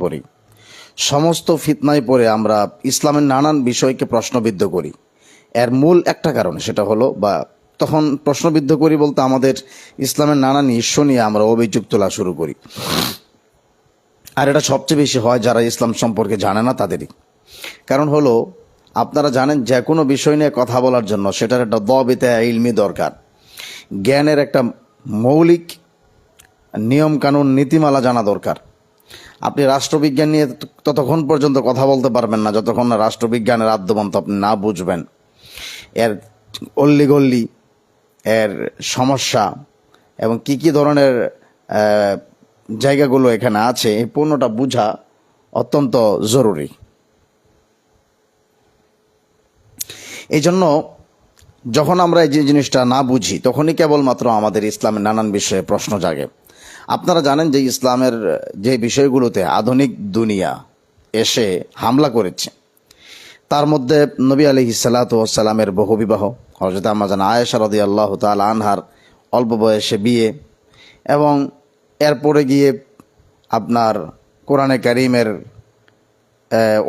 পড়ি, সমস্ত ফিতনায় পড়ে আমরা ইসলামের নানান বিষয়কে প্রশ্নবিদ্ধ করি। এর মূল একটা কারণ, সেটা হলো তখন প্রশ্নবিদ্ধ করি বলতে আমাদের ইসলামের নানান ইস্যু নিয়ে আমরা অভিযোগ তোলা শুরু করি। আর এটা সবচেয়ে বেশি হয় যারা ইসলাম সম্পর্কে জানে না তাদেরই। কারণ হলো, আপনারা জানেন যে কোনো বিষয় নিয়ে কথা বলার জন্য সেটার একটা দবিতে ইলমি দরকার, জ্ঞানের একটা মৌলিক নিয়মকানুন নীতিমালা জানা দরকার। আপনি রাষ্ট্রবিজ্ঞান নিয়ে ততক্ষণ পর্যন্ত কথা বলতে পারবেন না যতক্ষণ না রাষ্ট্রবিজ্ঞানের আদ্যবন্ত আপনি না বুঝবেন, এর অল্লিগল্লি, এর সমস্যা এবং কি কি ধরনের জায়গাগুলো এখানে আছে, এই পূর্ণটা বোঝা অত্যন্ত জরুরি। এই জন্য যখন আমরা এই জিনিসটা না বুঝি তখনই কেবলমাত্র আমাদের ইসলামের নানান বিষয়ে প্রশ্ন জাগে। আপনারা জানেন যে ইসলামের যে বিষয়গুলোতে আধুনিক দুনিয়া এসে হামলা করেছে, তার মধ্যে নবী আলাইহিসসালাতু ওয়াসসালামের বহুবিবাহ, হযরত আম্মা জান আয়েশা রাদিয়াল্লাহু তাআলা আনহার অল্প বয়সে বিয়ে, এবং এরপরে গিয়ে আপনার কোরআনে কারীমের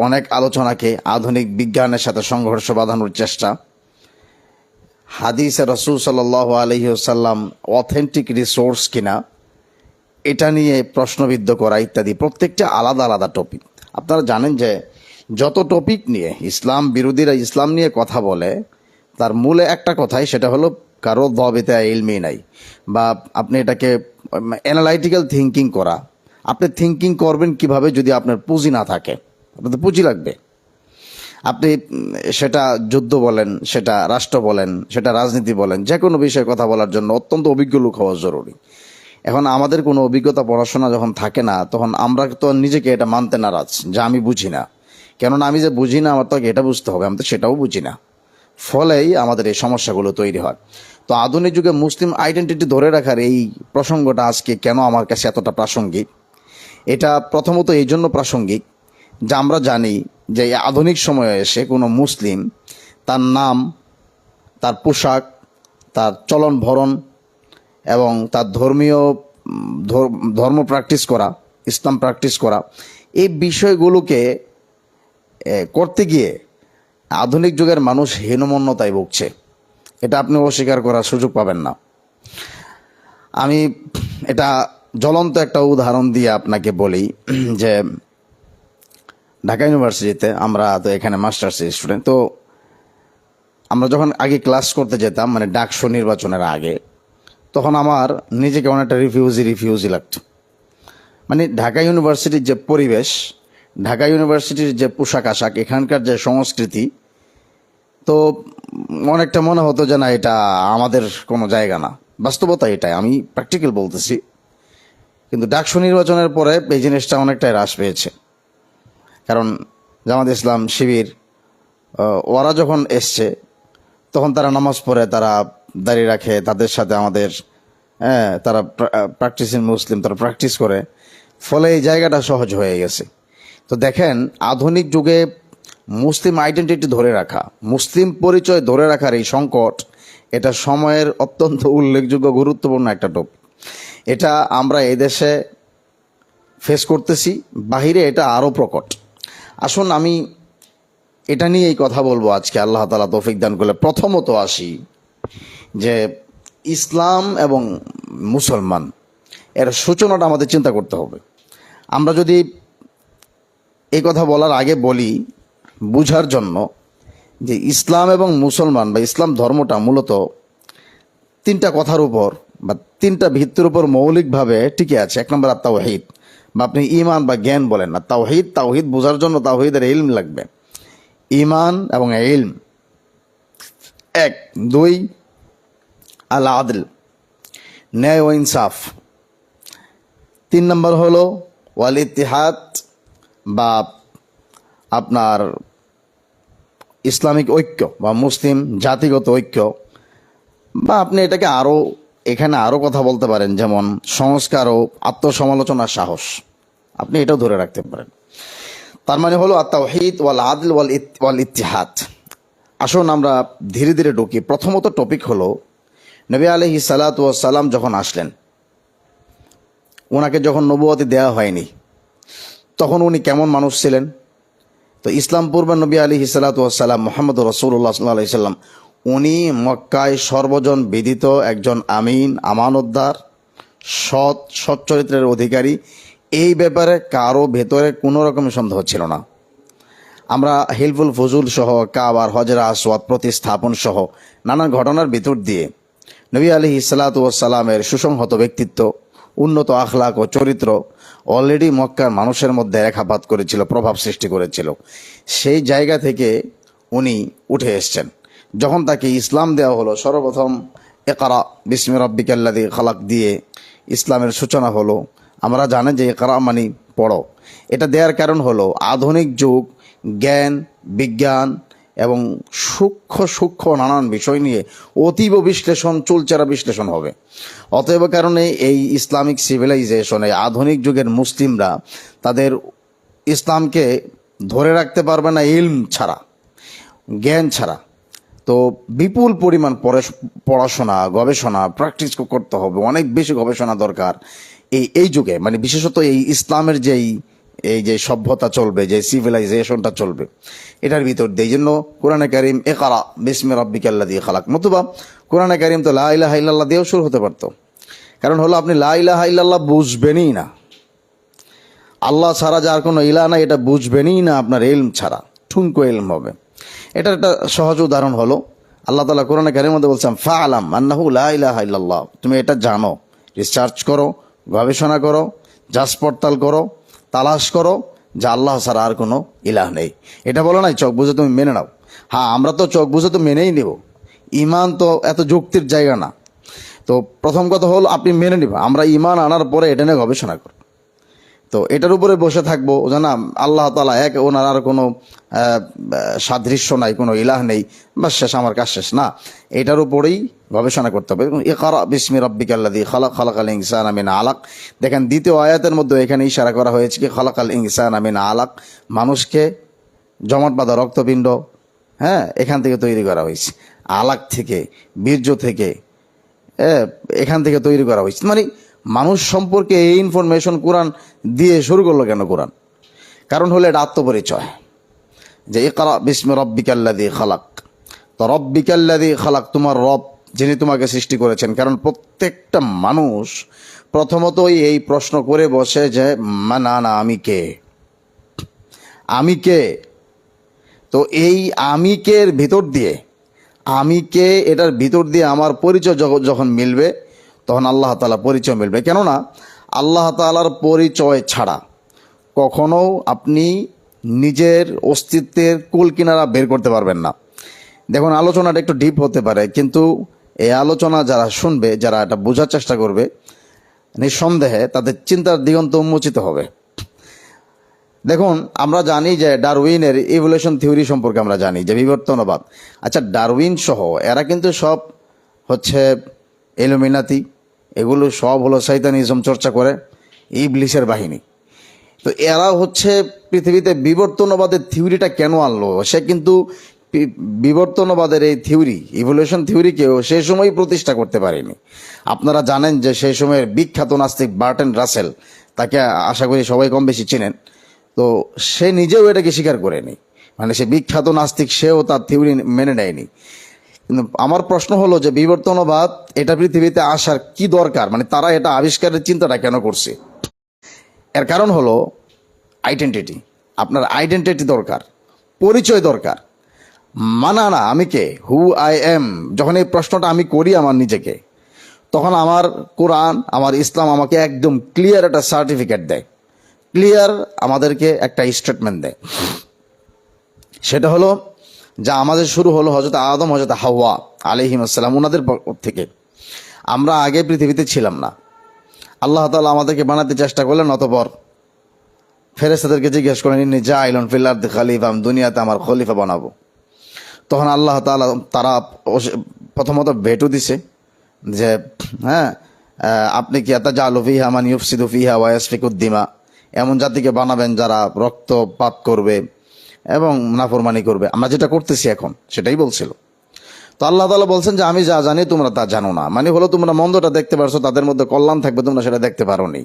অনেক আলোচনাকে আধুনিক বিজ্ঞানের সাথে সংঘর্ষ বাঁধানোর চেষ্টা, হাদিসে রাসূল সাল্লাল্লাহু আলাইহি ওয়াসাল্লাম অথেন্টিক রিসোর্স কিনা এটা নিয়ে প্রশ্নবিদ্ধ করা ইত্যাদি, প্রত্যেকটা আলাদা আলাদা টপিক। আপনারা জানেন যে যত টপিক নিয়ে ইসলাম বিরোধীরা ইসলাম নিয়ে কথা বলে তার মূলে একটা কথাই, সেটা হলো কারো দবিতে ইলমি নাই, বা আপনি এটাকে অ্যানালাইটিক্যাল থিঙ্কিং করা। আপনি থিঙ্কিং করবেন কিভাবে যদি আপনার পুঁজি না থাকে? আপনার তো পুঁজি লাগবে। আপনি সেটা যুদ্ধ বলেন, সেটা রাষ্ট্র বলেন, সেটা রাজনীতি বলেন, যে কোনো বিষয়ে কথা বলার জন্য অত্যন্ত অভিজ্ঞ লোক হওয়া জরুরি। এখন আমাদের কোনো অভিজ্ঞতা পড়াশোনা যখন থাকে না, তখন আমরা তো নিজেকে এটা মানতে নারাজ যে আমি বুঝি না। কেননা আমি যে বুঝি না, আমার তো এটা বুঝতে হবে, আমি তো সেটাও বুঝি না। ফলেই আমাদের এই সমস্যাগুলো তৈরি হয়। তো আধুনিক যুগে মুসলিম আইডেন্টিটি ধরে রাখার এই প্রসঙ্গটা আজকে কেন আমার কাছে এতটা প্রাসঙ্গিক? এটা প্রথমত এই জন্য প্রাসঙ্গিক যে আমরা জানি যে আধুনিক সময়ে এসে কোনো মুসলিম তার নাম, তার পোশাক, তার চলন ভরণ এবং তার ধর্ম প্র্যাকটিস করা, ইসলাম প্র্যাকটিস করা, এই বিষয়গুলোকে করতে গিয়ে আধুনিক যুগের মানুষ হীনমন্যতায় ভুগছে। এটা আপনি অস্বীকার করার সুযোগ পাবেন না। আমি এটা জ্বলন্ত একটা উদাহরণ দিয়ে আপনাকে বলি যে ঢাকা ইউনিভার্সিটিতে আমরা তো এখানে মাস্টার্স স্টুডেন্ট, তো আমরা যখন আগে ক্লাস করতে যেতাম, মানে ডাকসু নির্বাচনের আগে, তখন আমার নিজেকে অনেকটা রিফিউজি লাগতো। মানে ঢাকা ইউনিভার্সিটির যে পরিবেশ, ঢাকা ইউনিভার্সিটির যে পোশাক আশাক, এখানকার যে সংস্কৃতি, তো অনেকটা মনে হতো যে না, এটা আমাদের কোনো জায়গা না। বাস্তবতা এটাই, আমি প্র্যাকটিক্যাল বলতেছি। কিন্তু ডাকসু নির্বাচনের পরে এই জিনিসটা অনেকটাই হ্রাস পেয়েছে। কারণ জামাত ইসলাম, শিবির, ওরা যখন এসছে তখন তারা নামাজ পড়ে, তারা দাঁড়িয়ে রাখে, তাদের সাথে আমাদের তারা প্র্যাকটিসিং মুসলিম, তারা প্র্যাকটিস করে, ফলে এই জায়গাটা সহজ হয়ে গেছে। তো দেখেন, আধুনিক যুগে মুসলিম আইডেন্টিটি ধরে রাখা, মুসলিম পরিচয় ধরে রাখার এই সংকট, এটা সময়ের অত্যন্ত উল্লেখযোগ্য গুরুত্বপূর্ণ একটা টপিক। এটা আমরা এই দেশে ফেস করতেছি, বাহিরে এটা আরও প্রকট। আসুন আমি এটা নিয়েই কথা বলবো আজকে, আল্লাহ তাআলা তৌফিক দান করলে। প্রথমত আসি যে ইসলাম এবং মুসলমান, এর সূচনাটা আমাদের চিন্তা করতে হবে। আমরা যদি এই কথা বলার আগে বলি বুঝার জন্য যে ইসলাম এবং মুসলমান বা ইসলাম ধর্মটা মূলত তিনটা কথার উপর বা তিনটা ভিত্তির উপর মৌলিকভাবে টিকে আছে। এক নম্বর তাওহীদ, বা আপনি ঈমান বা জ্ঞান বলেন না। তাওহীদ বোঝার জন্য তাওহীদের ইলম লাগবে, ঈমান এবং ইলম। এক। দুই, আল আদল, ন্যায় ও ইনসাফ। তিন নম্বর হলো ওয়াল ইত্তিহাদ, বা আপনার ইসলামিক ঐক্য বা মুসলিম জাতিগত ঐক্য, বা আপনি এটাকে এখানে আরও কথা বলতে পারেন, যেমন সংস্কার ও আত্মসমালোচনার সাহস, আপনি এটাও ধরে রাখতে পারেন। তার মানে হলো আত-তাওহীদ ওয়াল আদল ওয়াল ইত্তিহাদ। আসুন আমরা ধীরে ধীরে ঢুকি। প্রথমত টপিক হলো নবী আলাইহিস সালাতু ওয়াস সালাম যখন আসলেন, ওনাকে যখন নবুয়তি দেওয়া হয়নি, তখন উনি কেমন মানুষ ছিলেন? তো ইসলাম পূর্বে নবী আলাইহিস সালাতু ওয়াস সালাম মুহাম্মদ রাসূলুল্লাহ সাল্লাল্লাহু আলাইহি সাল্লাম উনি মক্কায় সর্বজন বিদিত একজন আমিন, আমানতদার, সৎ চরিত্রের অধিকারী। এই ব্যাপারে কারো ভেতরে কোনো রকমের সন্দেহ ছিল না। আমরা হিলফুল ফজুল সহ কাবার হজরা আসওয়াদ প্রতিস্থাপন সহ নানান ঘটনার ভিতর দিয়ে নবী আলাইহিস সালাতু ওয়াস সালামের সুসংহত ব্যক্তিত্ব, উন্নত আখলাক ও চরিত্র অলরেডি মক্কার মানুষের মধ্যে রেখাপাত করেছিল, প্রভাব সৃষ্টি করেছিল। সেই জায়গা থেকে উনি উঠে এসছেন। যখন তাকে ইসলাম দেওয়া হলো, সর্বপ্রথম ইকরা বিসমি রাব্বিকাল্লাযী খালাক দিয়ে ইসলামের সূচনা হলো। আমরা জানি যে ইকরা মানে পড়ো। এটা দেওয়ার কারণ হলো আধুনিক যুগ জ্ঞান, বিজ্ঞান এবং সূক্ষ্ম নানান বিষয় নিয়ে অতীব বিশ্লেষণ, চুলচেরা বিশ্লেষণ হবে। অতএব কারণে এই ইসলামিক সিভিলাইজেশনে আধুনিক যুগের মুসলিমরা তাদের ইসলামকে ধরে রাখতে পারবে না ইলম ছাড়া, জ্ঞান ছাড়া। তো বিপুল পরিমাণ পড়াশোনা, গবেষণা, প্র্যাকটিস করতে হবে, অনেক বেশি গবেষণা দরকার এই যুগে। মানে বিশেষত এই ইসলামের এই যে সভ্যতা চলবে, যে সিভিলাইজেশনটা চলবে, এটার ভিতর দিয়ে। এই জন্য কোরআনে কারিম ইকরা বিসমি রাব্বিকাল্লাযী খালাক, নতুবা কোরআনে কারিম তো লা ইলাহা ইল্লাল্লাহ দিয়েও শুরু হতে পারতো। কারণ হলো আপনি লা ইলাহা ইল্লাল্লাহ বুঝবেনই না, আল্লাহ ছাড়া যার কোনো ইলাহ নাই এটা বুঝবেনই না আপনার ইলম ছাড়া, ঠুনকো ইলম হবে। এটার একটা সহজ উদাহরণ হলো আল্লাহ তাআলা কোরআনে কারিমের মধ্যে বলছেন ফাআলাম আন্নাহু লা ইলাহা ইল্লাল্লাহ, তুমি এটা জানো, রিসার্চ করো, গবেষণা করো, যাচ পড়তাল করো, তালাশ করো যে আল্লাহ ছাড়া আর কোনো ইলাহ নেই। এটা বলো নাই চোখ বুঝে তুমি মেনে নাও। হ্যাঁ, আমরা তো চোখ বুঝে তো মেনেই নেব, ইমান তো এত যুক্তির জায়গা না। তো প্রথম কথা হলো আপনি মেনে নিবা, আমরা ইমান আনার পরে এটা নিয়ে গবেষণা করব। তো এটার উপরে বসে থাকবো জানা আল্লাহ তাআলা এক, ওনার আর কোনো সাদৃশ্য নাই, কোনো ইলাহ নেই, বাস শেষ, আমার কাজ শেষ না। এটার উপরেই গবেষণা করতে হবে। ইকরা বিসমি রাব্বিকাল্লাযী খালাক খালাকাল ইনসানা মিন আলাক। দেখেন দ্বিতীয় আয়াতের মধ্যে এখানে ইশারা করা হয়েছে কি খালাকাল ইনসানা মিন আলাক, মানুষকে জমাট বাঁধা রক্তপিণ্ড, হ্যাঁ, এখান থেকে তৈরি করা হয়েছে, আলাক থেকে, বীর্য থেকে, এখান থেকে তৈরি করা হয়েছে। মানে মানুষ সম্পর্কে এই ইনফরমেশন কোরআন দিয়ে শুরু করলো কেন? কোরআন কারণ হলো এটা আত্মপরিচয়, যে ইকরা বিসমি রাব্বিকাল্লাযী খালাক। তো রাব্বিকাল্লাযী খালাক, তোমার রব যিনি তোমাকে সৃষ্টি করেছেন। কারণ প্রত্যেকটা মানুষ প্রথমতই এই প্রশ্ন করে বসে যে না, আমি কে, আমি কে? তো এই আমি কের ভিতর দিয়ে, আমি কে এটার ভিতর দিয়ে আমার পরিচয় যখন মিলবে তখন আল্লাহ তাআলা পরিচয় মিলবে। কেননা আল্লাহ তাআলার পরিচয় ছাড়া কখনো আপনি নিজের অস্তিত্বের কুল কিনারা বের করতে পারবেন না। দেখুন, আলোচনাটা একটু ডিপ হতে পারে, কিন্তু এই আলোচনা যারা শুনবে, যারা এটা বোঝার চেষ্টা করবে, নিঃসন্দেহে তাদের চিন্তার দিগন্ত উন্মোচিত হবে। দেখুন, আমরা জানি যে ডারউইনের ইভলিউশন থিওরি সম্পর্কে আমরা জানি যে বিবর্তনবাদ। আচ্ছা, ডারউইন সহ এরা কিন্তু সব হচ্ছে ইলুমিনাতি, এগুলো সব হলো শয়তানিজম চর্চা করে, ইবলিসের বাহিনী। তো এরা হচ্ছে পৃথিবীতে বিবর্তনবাদের থিওরিটা কেন আনলো? সে কিন্তু বিবর্তনবাদের এই থিওরি, ইভলিউশন থিওরিকেও সেই সময় প্রতিষ্ঠা করতে পারেনি। আপনারা জানেন যে সেই সময়ের বিখ্যাত নাস্তিক বার্ট্রান্ড রাসেল, তাকে আশা করি সবাই কম বেশি চেনেন। তো সে নিজেও এটাকে স্বীকার করেনি, মানে সে বিখ্যাত নাস্তিক, সেও তার থিওরি মেনে নেয়নি। কিন্তু আমার প্রশ্ন হলো যে বিবর্তনবাদ এটা পৃথিবীতে আসার কি দরকার? মানে তারা এটা আবিষ্কারের চিন্তাটা কেন করছে? এর কারণ হলো আইডেন্টিটি। আপনার আইডেন্টিটি দরকার, পরিচয় দরকার। না, আমি কে, হু আই এম, যখন এই প্রশ্নটা আমি করি আমার নিজেকে, তখন আমার কোরআন, আমার ইসলাম আমাকে একদম ক্লিয়ার একটা সার্টিফিকেট দেয়, ক্লিয়ার আমাদেরকে একটা স্টেটমেন্ট দেয়। সেটা হলো যা আমাদের শুরু হলো হযরত আদম, হযরত হাওয়া আলাইহিস সালাম, ওনাদের থেকে। আমরা আগে পৃথিবীতে ছিলাম না, আল্লাহ তাআলা আমাদেরকে বানাতে চেষ্টা করলেন। অতঃপর ফেরেশতাদেরকে জিজ্ঞেস করেন ইন্নী জাইলুন ফিল আরদি খলিফা, আমি দুনিয়াতে আমার খলিফা বানাবো। তখন আল্লাহ তাআলা, তারা প্রথমত ভেটো দিছে যে হ্যাঁ, আপনি কি আতাজালু ফিহা মান ইউফসিদু ফিহা ওয়া ইয়াসফিকুদ দিমা, এমন জাতিকে বানাবেন যারা রক্তপাত করবে এবং নাফরমানি করবে। আমরা যেটা করতেছি এখন সেটাই বলছিল। তো আল্লাহ তাআলা বলছেন যে আমি যা জানি তোমরা তা জানো না। মানে হলো তোমরা মন্দটা দেখতে পারছো, তাদের মধ্যে কল্যাণ থাকবে তোমরা সেটা দেখতে পারোনি,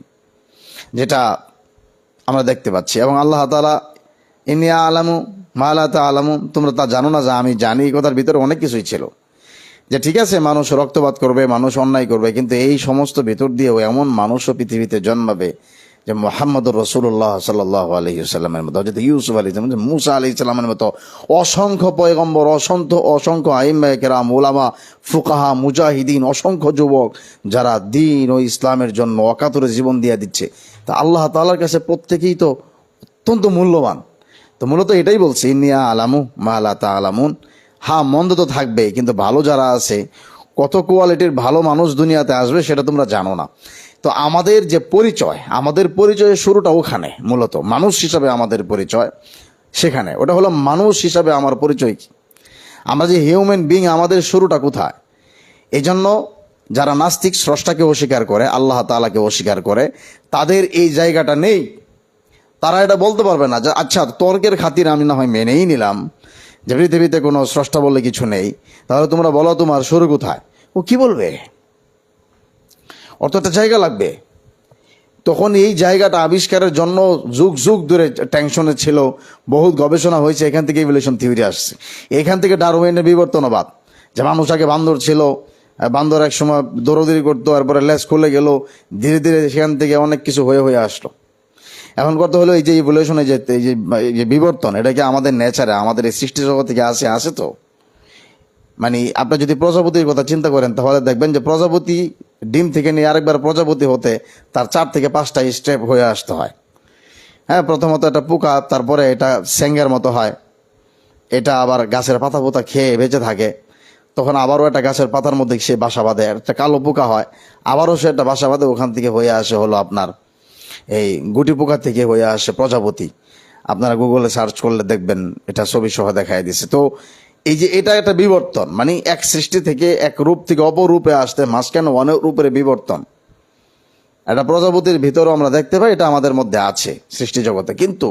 যেটা আমরা দেখতে পাচ্ছি। এবং আল্লাহ তাআলা ইন্নী আ'লামু মা লা তা'লামুন, তোমরা তা জানো না যা আমি জানি, এই কথার ভিতরে অনেক কিছুই ছিল। যে ঠিক আছে, মানুষ রক্তপাত করবে, মানুষ অন্যায় করবে, কিন্তু এই সমস্ত ভিতর দিয়েও এমন মানুষও পৃথিবীতে জন্মাবে যে মুহাম্মদুর রাসূলুল্লাহ সাল্লাল্লাহু আলাইহি ওয়াসাল্লামের মতো, হযরত ইউসুফ আলাইহিস সালাম, মুসা আলাইহিস সালামের মতো অসংখ্য পয়গম্বর, অসংখ্য আইম্মায়ে কেরাম, উলামা, ফুকাহা, মুজাহিদিন, অসংখ্য যুবক যারা দ্বীন ও ইসলামের জন্য অকাতরে জীবন দিয়ে দিচ্ছে। তা আল্লাহ তাআলার কাছে প্রত্যেকেই তো অত্যন্ত মূল্যবান। তো মূলত এটাই বলছি, ইন্নী আ'লামু মা লা তা'লামুন। হ্যাঁ, মন্দ তো থাকবেই, কিন্তু ভালো যারা আছে, কত কোয়ালিটির ভালো মানুষ দুনিয়াতে আসবে সেটা তোমরা জানো না। তো আমাদের যে পরিচয়, আমাদের পরিচয়ের শুরুটা ওখানে, মূলত মানুষ হিসাবে আমাদের পরিচয় সেখানে। ওটা হলো মানুষ হিসাবে আমার পরিচয় কি, আমরা যে হিউম্যান বিং, আমাদের শুরুটা কোথায়। এই জন্য যারা নাস্তিক, স্রষ্টাকে অস্বীকার করে, আল্লাহ তাআলাকে অস্বীকার করে, তাদের এই জায়গাটা নেই। তারা এটা বলতে পারবে না যে আচ্ছা, তর্কের খাতির আমি না হয় মেনেই নিলাম যে পৃথিবীতে কোনো স্রষ্টা বলে কিছু নেই, তাহলে তোমরা বলো তোমার শুরু কোথায়। ও কি বলবে, অত একটা জায়গা লাগবে। তখন এই জায়গাটা আবিষ্কারের জন্য যুগ যুগ ধরে টেনশনে ছিল, বহুত গবেষণা হয়েছে, এখান থেকে ইভলিউশন থিওরি আসছে, এখান থেকে ডারউইনের বিবর্তনবাদ, যে মানুষ আগে বান্দর ছিল, বান্দর এক সময় দৌড়দৌড়ি করতো, তারপরে লেজ খুলে গেল, ধীরে ধীরে সেখান থেকে অনেক কিছু হয়ে হয়ে আসলো। এখন কথা হলো এই যে ইভলিউশনে এই যে বিবর্তন, এটা কি আমাদের নেচারে, আমাদের এই সৃষ্টি জগৎ থেকে আসে তো। মানে আপনি যদি প্রজাপতির কথা চিন্তা করেন, তাহলে দেখবেন যে প্রজাপতি ডিম থেকে নিয়ে আরেকবার প্রজাপতি হতে তার 4 থেকে 5টা স্টেপ হয়ে আসতে হয়। হ্যাঁ, প্রথমত একটা পোকা, তারপরে এটা স্যাঙ্গের মতো হয়, এটা আবার গাছের পাতা পোতা খেয়ে বেঁচে থাকে, তখন আবারও একটা গাছের পাতার মধ্যে সে বাসা বাঁধে, একটা কালো পোকা হয়, আবারও সে একটা বাসা বাঁধে, ওখান থেকে হয়ে আসে হলো আপনার এই গুটি পোকা থেকে হয়ে আসে প্রজাপতি। আপনারা গুগলে সার্চ করলে দেখবেন, এটা ছবি সহ দেখাই দিছে। তো এই যে এটা একটা বিবর্তন, মানে এক সৃষ্টি থেকে এক রূপ থেকে অপর রূপে আসতে মাঝখানে অনেক রূপের বিবর্তন, এটা প্রজাপতির ভিতরেও আমরা দেখতে পাই, এটা আমাদের মধ্যে আছে সৃষ্টি জগতে। কিন্তু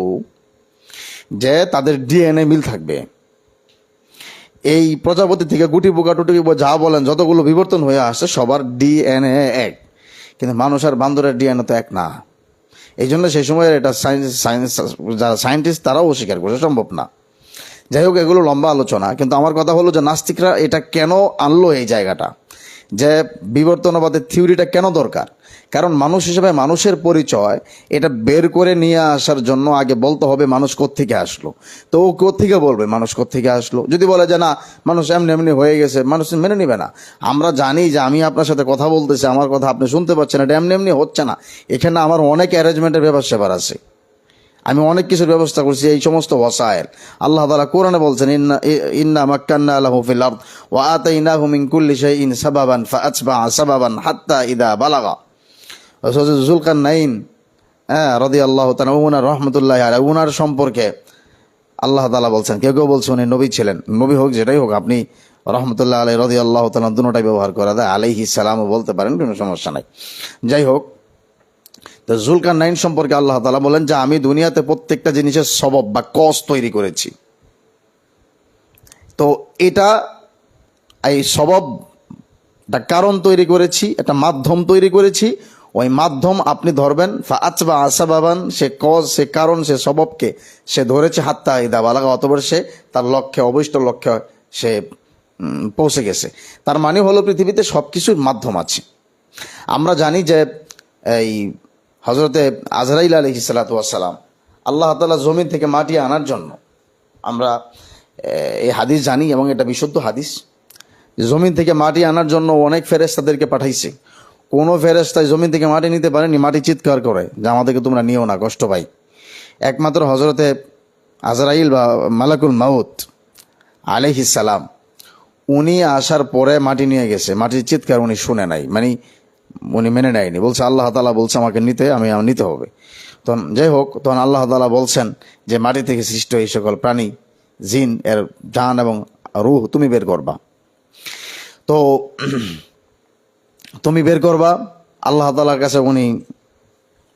যে তাদের ডিএনএ মিল থাকবে, এই প্রজাপতি থেকে গুটি পোকা টুটি যা বলেন যতগুলো বিবর্তন হয়ে আসছে সবার ডিএনএ এক, কিন্তু মানুষ আর বান্দরের ডিএনএ তো এক না। এই জন্য সেই সময় এটা যারা সায়েন্টিস্ট তারাও অস্বীকার করছে, সম্ভব না। যাই হোক, এগুলো লম্বা আলোচনা, কিন্তু আমার কথা হলো যে নাস্তিকরা এটা কেন আনলো এই জায়গাটা, যে বিবর্তনবাদের থিওরিটা কেন দরকার। কারণ মানুষ হিসেবে মানুষের পরিচয় এটা বের করে নিয়ে আসার জন্য আগে বলতে হবে মানুষ কোত্থেকে আসলো। তো ও কোত্থেকে বলবে মানুষ কোত্থেকে আসলো, যদি বলে যে না মানুষ এমনি এমনি হয়ে গেছে, মানুষ মেনে নিবে না। আমরা জানি যে আমি আপনার সাথে কথা বলতেছি, আমার কথা আপনি শুনতে পাচ্ছেন, এটা এমনি এমনি হচ্ছে না, এখানে আমার অনেক অ্যারেঞ্জমেন্টের ব্যাপার আছে, আমি অনেক কিছুর ব্যবস্থা করছি। এই সমস্ত ওয়াসাইল আল্লাহ তাআলা কোরআনে বলছেন, ইন্না মাক্কান্না লাহু ফিল আরদ ওয়া আতাইনাহু মিন কুল্লি শাইইন সাবাবান ফাআতবা সাবাবান হাত্তা ইদা বালাগা। যুলকারনাইন রাদিয়াল্লাহু তাআলা ওনার রাহমাতুল্লাহি আলাইহি, ওনার সম্পর্কে আল্লাহ তাআলা বলছেন, কেউ কেউ বলছেন উনি নবী ছিলেন, নবী হোক যেটাই হোক, আপনি রাহমাতুল্লাহি আলাইহি রাদিয়াল্লাহু তাআলা দুটোটাই ব্যবহার করা যায়, আলাইহিস সালামও বলতে পারেন, কোনো সমস্যা নাই। যাই হোক, তো যুলকারনাইন সম্পর্কে আল্লাহ তাআলা বলেন যে আমি দুনিয়াতে প্রত্যেকটা জিনিসের সবব বা কজ তৈরি করেছি। তো এটা এই সববটা কারণ তৈরি করেছি, একটা মাধ্যম তৈরি করেছি, ওই মাধ্যম আপনি ধরবেন, ফাআতবা আসাবাবান, সে কজ, সে কারণ, সে সববকে সে ধরেছে, হাত্তা ইদা বালাগা, অতঃপর সে তার লক্ষ্যে, অবশিষ্ট লক্ষ্যে সে পৌঁছে গেছে। তার মানে হলো পৃথিবীতে সব কিছুর মাধ্যম আছে। আমরা জানি যে এই হজরতে আজরাইল আলাইহিস সালাতু ওয়াস সালাম, আল্লাহ তাআলা জমিন থেকে মাটি আনার জন্য, আমরা এই হাদিস জানি এবং এটা বিশুদ্ধ হাদিস, জমিন থেকে মাটি আনার জন্য অনেক ফেরেশতাদেরকে পাঠাইছে। কোনো ফেরেশতাই জমিন থেকে মাটি নিতে পারেনি, মাটি চিৎকার করে যে আমাদেরকে তোমরা নিও না, কষ্ট পাই। একমাত্র হজরতে আজরাইল বা মালাকুল মাউত আলাইহিস সালাম, উনি আসার পরে মাটি নিয়ে গেছে, মাটির চিৎকার উনি শুনে নাই, মানে উনি মেনে নেয়নি, বলছে আল্লাহ তাআলা বলছে আমাকে নিতে, আমি নিতে হবে। তখন যাই হোক, তখন আল্লাহ তাআলা বলছেন যে মাটি থেকে সৃষ্ট এই সকল প্রাণী, জিন, এর জান এবং রূহ তুমি বের করবা। তো তুমি বের করবা, আল্লাহ তাআলার কাছে উনি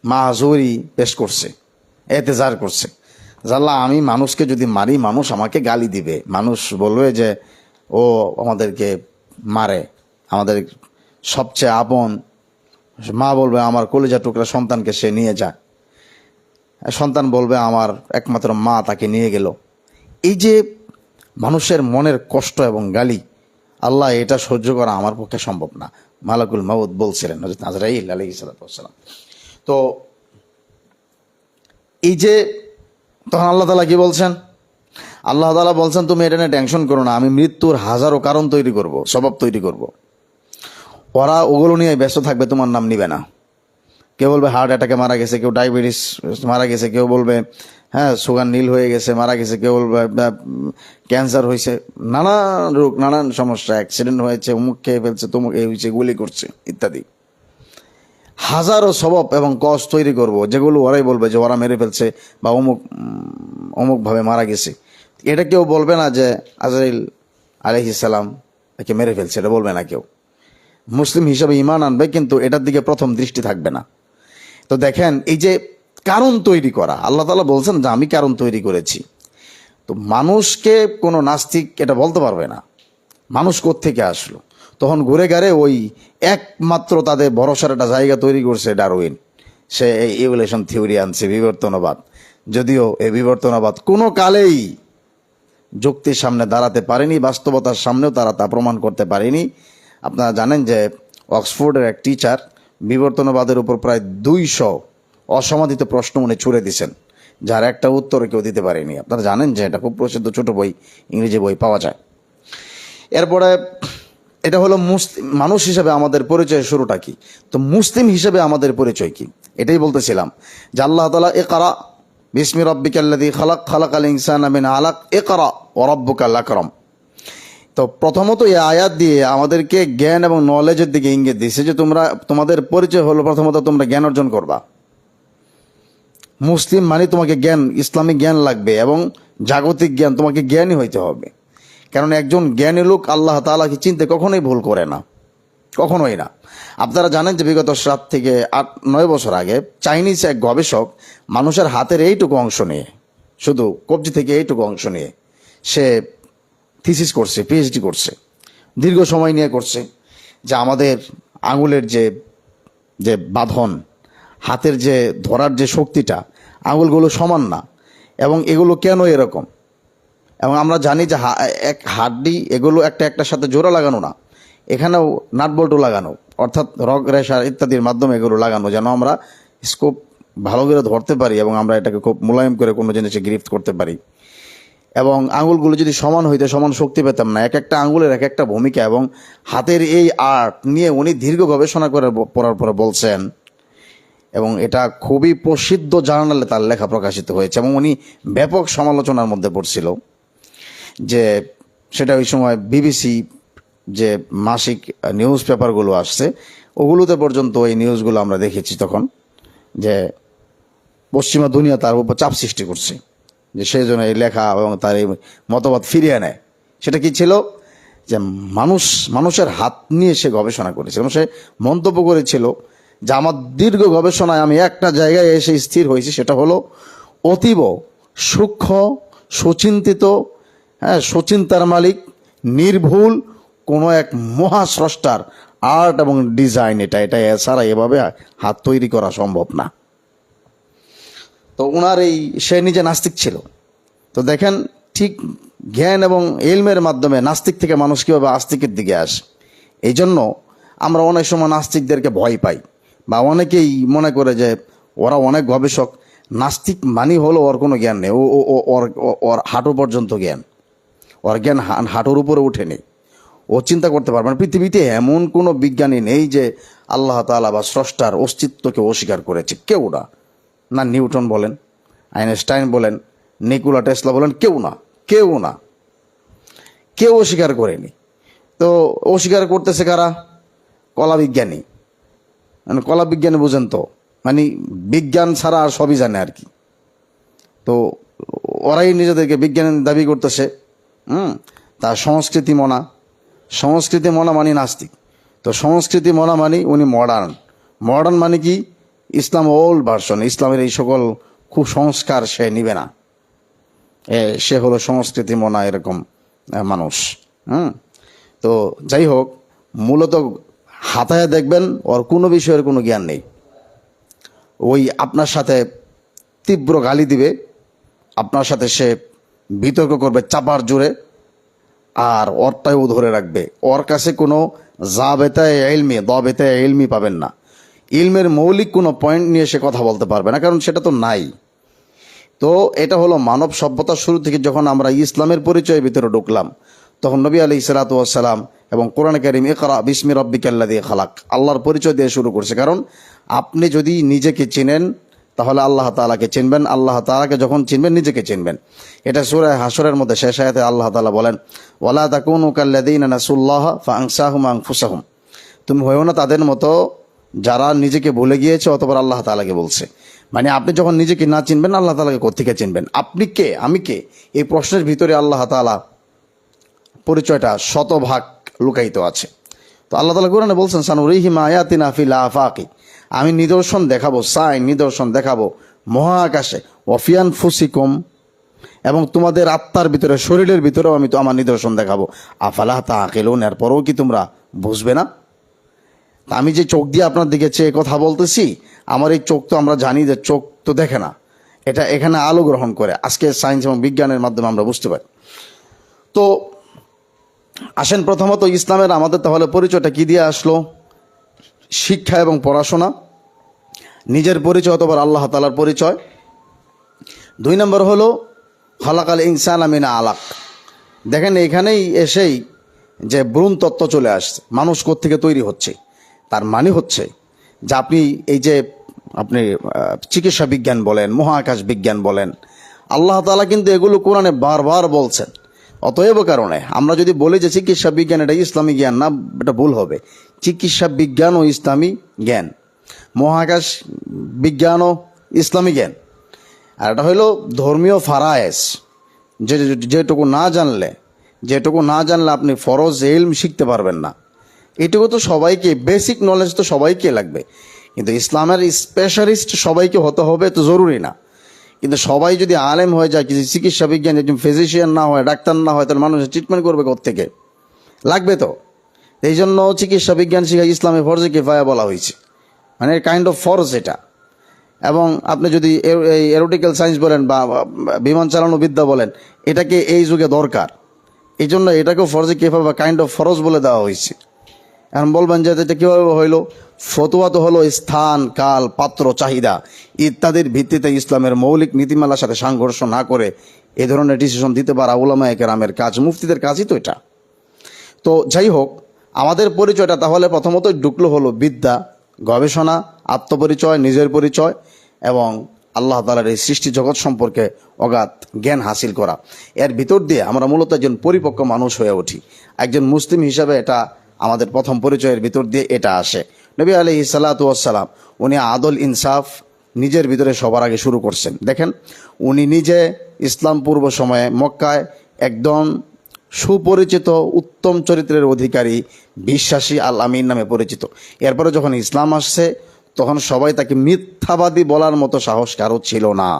মাহজুরি পেশ করছে, এতেজার করছে যে আল্লাহ, আমি মানুষকে যদি মারি, মানুষ আমাকে গালি দিবে, মানুষ বলবে যে ও আমাদেরকে মারে, আমাদের সবচেয়ে আপন মা বলবে আমার কলিজা টুকরা সন্তানকে সে নিয়ে যায়। সন্তান বলবে আমার একমাত্র মা তাকে নিয়ে গেল। এই যে মানুষের মনের কষ্ট এবং গালি, আল্লাহ এটা সহ্য করা আমার পক্ষে সম্ভব না। মালাকুল মাউত বলছিলেন হযরত আজরাইল আলাইহিস সালাম। তো এই যে তখন আল্লাহ তাআলা কি বলছেন? আল্লাহ তাআলা বলছেন তুমি এটা নিয়ে টেনশন করো না, আমি মৃত্যুর হাজারো কারণ তৈরি করব, সবাব তৈরি করব। ওরা ওগুলো নিয়ে ব্যস্ত থাকবে, তোমার নাম নিবে না। কেউ বলবে হার্ট অ্যাটাকে মারা গেছে, কেউ ডায়াবেটিস মারা গেছে, কেউ বলবে হ্যাঁ সুগার নীল হয়ে গেছে মারা গেছে, কেউ বলবে ক্যান্সার হয়েছে, নানান রোগ, নানান সমস্যা, অ্যাক্সিডেন্ট হয়েছে, অমুক খেয়ে ফেলছে, তমুক এই হয়েছে, গুলি করছে ইত্যাদি। হাজারো সবব এবং কজ তৈরি করব, যেগুলো ওরাই বলবে যে ওরা মেরে ফেলছে বা অমুকভাবে মারা গেছে। এটা কেউ বলবে না যে আজরাইল আলাইহিস সালাম একে মেরে ফেলছে, এটা বলবে না কেউ। মুসলিম হিসাবে ঈমান আনবে, কিন্তু এটার দিকে প্রথম দৃষ্টি থাকবে না। তো দেখেন এই যে কারণ তৈরি করা, আল্লাহ তাআলা বলছেন যে আমি কারণ তৈরি করেছি। তো মানুষকে কোনো নাস্তিক এটা বলতে পারবে না মানুষ কোত্থেকে আসলো। তখন ঘুরে ঘাড়ে ওই একমাত্র তাদের ভরসার একটা জায়গা তৈরি করছে ডারউইন। সে এই ইভলিউশন থিওরি আনছে, বিবর্তনবাদ। যদিও এই বিবর্তনবাদ কোনো কালেই যুক্তির সামনে দাঁড়াতে পারেনি, বাস্তবতার সামনেও তারা তা প্রমাণ করতে পারেনি। আপনারা জানেন যে অক্সফোর্ডের এক টিচার বিবর্তনবাদের উপর প্রায় 200 অসমাধিত প্রশ্ন উনি ছুড়ে দিয়েছেন, যার একটা উত্তর কেউ দিতে পারেনি। আপনারা জানেন যে এটা খুব প্রসিদ্ধ ছোট বই, ইংরেজি বই পাওয়া যায়। এরপরে এটা হলো মুসলিম মানুষ হিসেবে আমাদের পরিচয় শুরুটা কি। তো মুসলিম হিসেবে আমাদের পরিচয় কি, এটাই বলতেছিলাম যে আল্লাহ তাআলা ইকরা বিসমি রাব্বিকাল্লাযী খালাক খালাকাল ইনসানা মিন আলাক ইকরা ওয়া রাব্বুকাল আকরাম। তো প্রথমত এই আয়াত দিয়ে আমাদেরকে জ্ঞান এবং নলেজের দিকে ইঙ্গিত দিয়েছে যে তোমাদের পরিচয় হলো প্রথমত তোমরা জ্ঞান অর্জন করবা। মুসলিম মানে তোমাকে জ্ঞান, ইসলামিক জ্ঞান লাগবে এবং জাগতিক জ্ঞান, তোমাকে জ্ঞানী হইতে হবে। কারণ একজন জ্ঞানী লোক আল্লাহ তাআলাকে চিনতে কখনোই ভুল করে না, কখনোই না। আপনারা জানেন যে বিগত 7 থেকে 8-9 বছর আগে চাইনিজ এক গবেষক মানুষের হাতের এইটুকু অংশ নিয়ে, শুধু কবজি থেকে এইটুকু অংশ নিয়ে সে থিসিস করছে, পিএইচডি করছে, দীর্ঘ সময় নিয়ে করছে, যে আমাদের আঙুলের যে বাঁধন, হাতের যে ধরার যে শক্তিটা, আঙুলগুলো সমান না এবং এগুলো কেন এরকম। এবং আমরা জানি যে এক হাড্ডি এগুলো একটার সাথে জোড়া লাগানো না, এখানেও নাটবল্টু লাগানো, অর্থাৎ রগ রেশা ইত্যাদির মাধ্যমে এগুলো লাগানো, যেন আমরা স্কোপ ভালো করে ধরতে পারি এবং আমরা এটাকে খুব মোলায়েম করে কোনো জিনিসে গ্রিফট করতে পারি। এবং আঙুলগুলো যদি সমান হইতে সমান শক্তি পেতাম না, একটা আঙুলের একটা ভূমিকা। এবং হাতের এই আর্ট নিয়ে উনি দীর্ঘ গবেষণা করে পড়ার পরে বলছেন, এবং এটা খুবই প্রসিদ্ধ জার্নালে তার লেখা প্রকাশিত হয়েছে এবং উনি ব্যাপক সমালোচনার মধ্যে পড়ছিল। যে সেটা ওই সময় বিবিসি যে মাসিক নিউজ পেপারগুলো আসছে ওগুলোতে পর্যন্ত এই নিউজগুলো আমরা দেখেছি তখন, যে পশ্চিমা দুনিয়া তার উপর চাপ সৃষ্টি করছে যে সেই জন্য এই লেখা এবং তার এই মতবাদ ফিরিয়ে নেয়। সেটা কি ছিল? যে মানুষের হাত নিয়ে সে গবেষণা করেছে এবং সে মন্তব্য করেছিল যে আমার দীর্ঘ গবেষণায় আমি একটা জায়গায় এসে স্থির হয়েছি, সেটা হলো অতীব সূক্ষ্ম, সুচিন্তিত, সুচিন্তার মালিক, নির্ভুল কোনো এক মহাস্রষ্টার আর্ট এবং ডিজাইন এটা এছাড়া এভাবে হাত তৈরি করা সম্ভব না। তো ওনার সে নিজে নাস্তিক ছিল। তো দেখেন ঠিক জ্ঞান এবং ইলমের মাধ্যমে নাস্তিক থেকে মানুষ কীভাবে আস্তিকের দিকে আসে। এই জন্য আমরা অনেক সময় নাস্তিকদেরকে ভয় পাই, বা অনেকেই মনে করে যে ওরা অনেক গবেষক, নাস্তিক মানি হলো ওর কোনো জ্ঞান নেই, ওর হাঁটু পর্যন্ত জ্ঞান, ওর জ্ঞান হাঁটুর উপরে উঠেনি, ও চিন্তা করতে পারবে না। পৃথিবীতে এমন কোনো বিজ্ঞানী নেই যে আল্লাহ তাআলা বা স্রষ্টার অস্তিত্বকে অস্বীকার করেছে, কেউ না। না নিউটন বলেন, আইনস্টাইন বলেন, নিকোলা টেসলা বলেন, কেউ অস্বীকার করেনি। তো অস্বীকার করতেছে কারা? কলা বিজ্ঞানী। মানে কলা বিজ্ঞানী বুঝেন তো, মানে বিজ্ঞান ছাড়া আর সবই জানে আর কি। তো ওরাই নিজেদেরকে বিজ্ঞানী দাবি করতেছে। তার সংস্কৃতি মনা মানি নাস্তিক। তো সংস্কৃতি মনা মানি উনি মডার্ন মানে কি? ইসলাম ওল্ড ভার্সন, ইসলামের এই সকল খুব সংস্কার সে নিবে না, সে হলো সংস্কৃতি মনা এরকম মানুষ। তো যাই হোক, মূলত হাতায় দেখবেন ওর কোনো বিষয়ের কোনো জ্ঞান নেই। ওই আপনার সাথে তীব্র গালি দিবে, আপনার সাথে সে বিতর্ক করবে চাপার জোরে, আর ওরটাও ধরে রাখবে। ওর কাছে কোনো দাবেতায়ে ইলমি পাবেন না। ইলমের মৌলিক কোনো পয়েন্ট নিয়ে সে কথা বলতে পারবে না, কারণ সেটা তো নাই। তো এটা হলো মানব সভ্যতার শুরু থেকে যখন আমরা ইসলামের পরিচয়ের ভিতরে ঢুকলাম, তখন নবী আলাইহিস সালাতু ওয়াস সালাম এবং কোরআন কারীম ইকরা বিসমি রাব্বিকাল্লাযী খালাক আল্লাহর পরিচয় দিয়ে শুরু করছে। কারণ আপনি যদি নিজেকে চিনেন তাহলে আল্লাহ তাআলাকে চিনবেন, আল্লাহ তাআলাকে যখন চিনবেন নিজেকে চিনবেন। এটা সূরা হাশরের মধ্যে শেষ আয়াতে আল্লাহ তাআলা বলেন, ওয়ালা তাকুনু কাল্লাযীনা নাসুল্লাহ ফাআনসাহুম আনফুসাহুম, তুমি হয়েও না তাদের মতো যারা নিজেকে ভুলে গিয়েছে অতঃপর আল্লাহ তাআলাকে বলছে। মানে আপনি যখন নিজেকে না চিনবেন আল্লাহ তাআলাকে কোত্থেকে চিনবেন? আপনি কে, আমি কে? এই প্রশ্নের ভিতরে আল্লাহ তাআলা পরিচয়টা শতভাগ লুকায়িত আছে। তো আল্লাহ তাআলা কোরআনে বলছেন, সানুরিহিম আয়াতিনা ফিল আফাকি, আমি নিদর্শন দেখাবো, নিদর্শন দেখাবো মহাকাশে, ওয়াফিয়ান ফুসিকুম, এবং তোমাদের আত্মার ভিতরে শরীরের ভিতরেও আমি তো আমার নিদর্শন দেখাবো। আফালা তাআকিলুন, এরপরেও কি তোমরা বুঝবে না? আমি যে চোখ দিয়ে আপনার দিকে চেয়ে কথা বলতেছি, আমার এই চোখ তো আমরা জানি যে চোখ তো দেখে না, এটা এখানে আলো গ্রহণ করে। আজকে সায়েন্স এবং বিজ্ঞানের মাধ্যমে আমরা বুঝতে পারি। তো আসেন, প্রথমত ইসলামের আমাদের তাহলে পরিচয়টা কি দিয়ে আসলো? শিক্ষা এবং পড়াশোনা, নিজের পরিচয় অথবা আল্লাহ তাআলার পরিচয়। 2 নম্বর হলো খালাকাল ইনসানা মিন আলাক। দেখেন এখানেই এসেই যে ভ্রূণ তত্ত্ব চলে আসছে, মানুষ কোত্থেকে তৈরি হচ্ছে। তার মানে হচ্ছে যে আপনি চিকিৎসা বিজ্ঞান বলেন, মহাকাশ বিজ্ঞান বলেন, আল্লাহ তাআলা কিন্তু এগুলো কোরআনে বারবার বলছেন। অতএব কারণে আমরা যদি বলি যে চিকিৎসা বিজ্ঞান এটা ইসলামী জ্ঞান না, এটা ভুল হবে। চিকিৎসা বিজ্ঞান ও ইসলামী জ্ঞান, মহাকাশ বিজ্ঞানও ইসলামী জ্ঞান। আর এটা হইল ধর্মীয় ফারায়েজ, যেটুকু না জানলে আপনি ফরজ ইলম শিখতে পারবেন না। এটুকু তো সবাইকে, বেসিক নলেজ তো সবাইকে লাগবে, কিন্তু ইসলামের স্পেশালিস্ট সবাইকে হতে হবে তো জরুরি না। কিন্তু সবাই যদি আলেম হয়ে যায়, কিছু চিকিৎসা বিজ্ঞান, একজন ফিজিশিয়ান না হয়, ডাক্তার না হয়, তাহলে মানুষের ট্রিটমেন্ট করবে কোত্থেকে? লাগবে তো। এই জন্য চিকিৎসা বিজ্ঞান শিখা ইসলামে ফরজে কিফায়া বলা হয়েছে, মানে কাইন্ড অফ ফরজ এটা। এবং আপনি যদি এই এরোটিক্যাল সায়েন্স বলেন বা বিমান চালানো বিদ্যা বলেন, এটাকে এই যুগে দরকার। এই জন্য এটাকেও ফরজে কিফায়া বা কাইন্ড অফ ফরজ বলে দেওয়া হয়েছে। এখন বলবেন যে এটা কীভাবে হইল? ফতোয়া তো হলো স্থান, কাল, পাত্র, চাহিদা ইত্যাদির ভিত্তিতে ইসলামের মৌলিক নীতিমালার সাথে সংঘর্ষ না করে এ ধরনের ডিসিশন দিতে পারা উলামায়ে কেরামের কাজ, মুফতিদের কাজই তো এটা। তো যাই হোক, আমাদের পরিচয়টা তাহলে প্রথমতই ঢুকলো হলো বিদ্যা, গবেষণা, আত্মপরিচয়, নিজের পরিচয় এবং আল্লাহ তাআলার এই সৃষ্টি জগৎ সম্পর্কে অগাধ জ্ঞান হাসিল করা। এর ভিতর দিয়ে আমরা মূলত একজন পরিপক্ক মানুষ হয়ে উঠি। একজন মুসলিম হিসাবে এটা আমাদের প্রথম পরিচয়ের ভিতর দিয়ে এটা আসে। নবী আলাইহিস সালাতু ওয়াস সালাম উনি আদল ইনসাফ নিজের ভিতরে সবার আগে শুরু করছেন। দেখেন, উনি নিজে ইসলাম পূর্ব সময়ে মক্কায় একদম সুপরিচিত, উত্তম চরিত্রের অধিকারী, বিশ্বাসী, আল আমিন নামে পরিচিত। এরপরে যখন ইসলাম আসছে তখন সবাই তাকে মিথ্যাবাদী বলার মতো সাহস কারো ছিল না।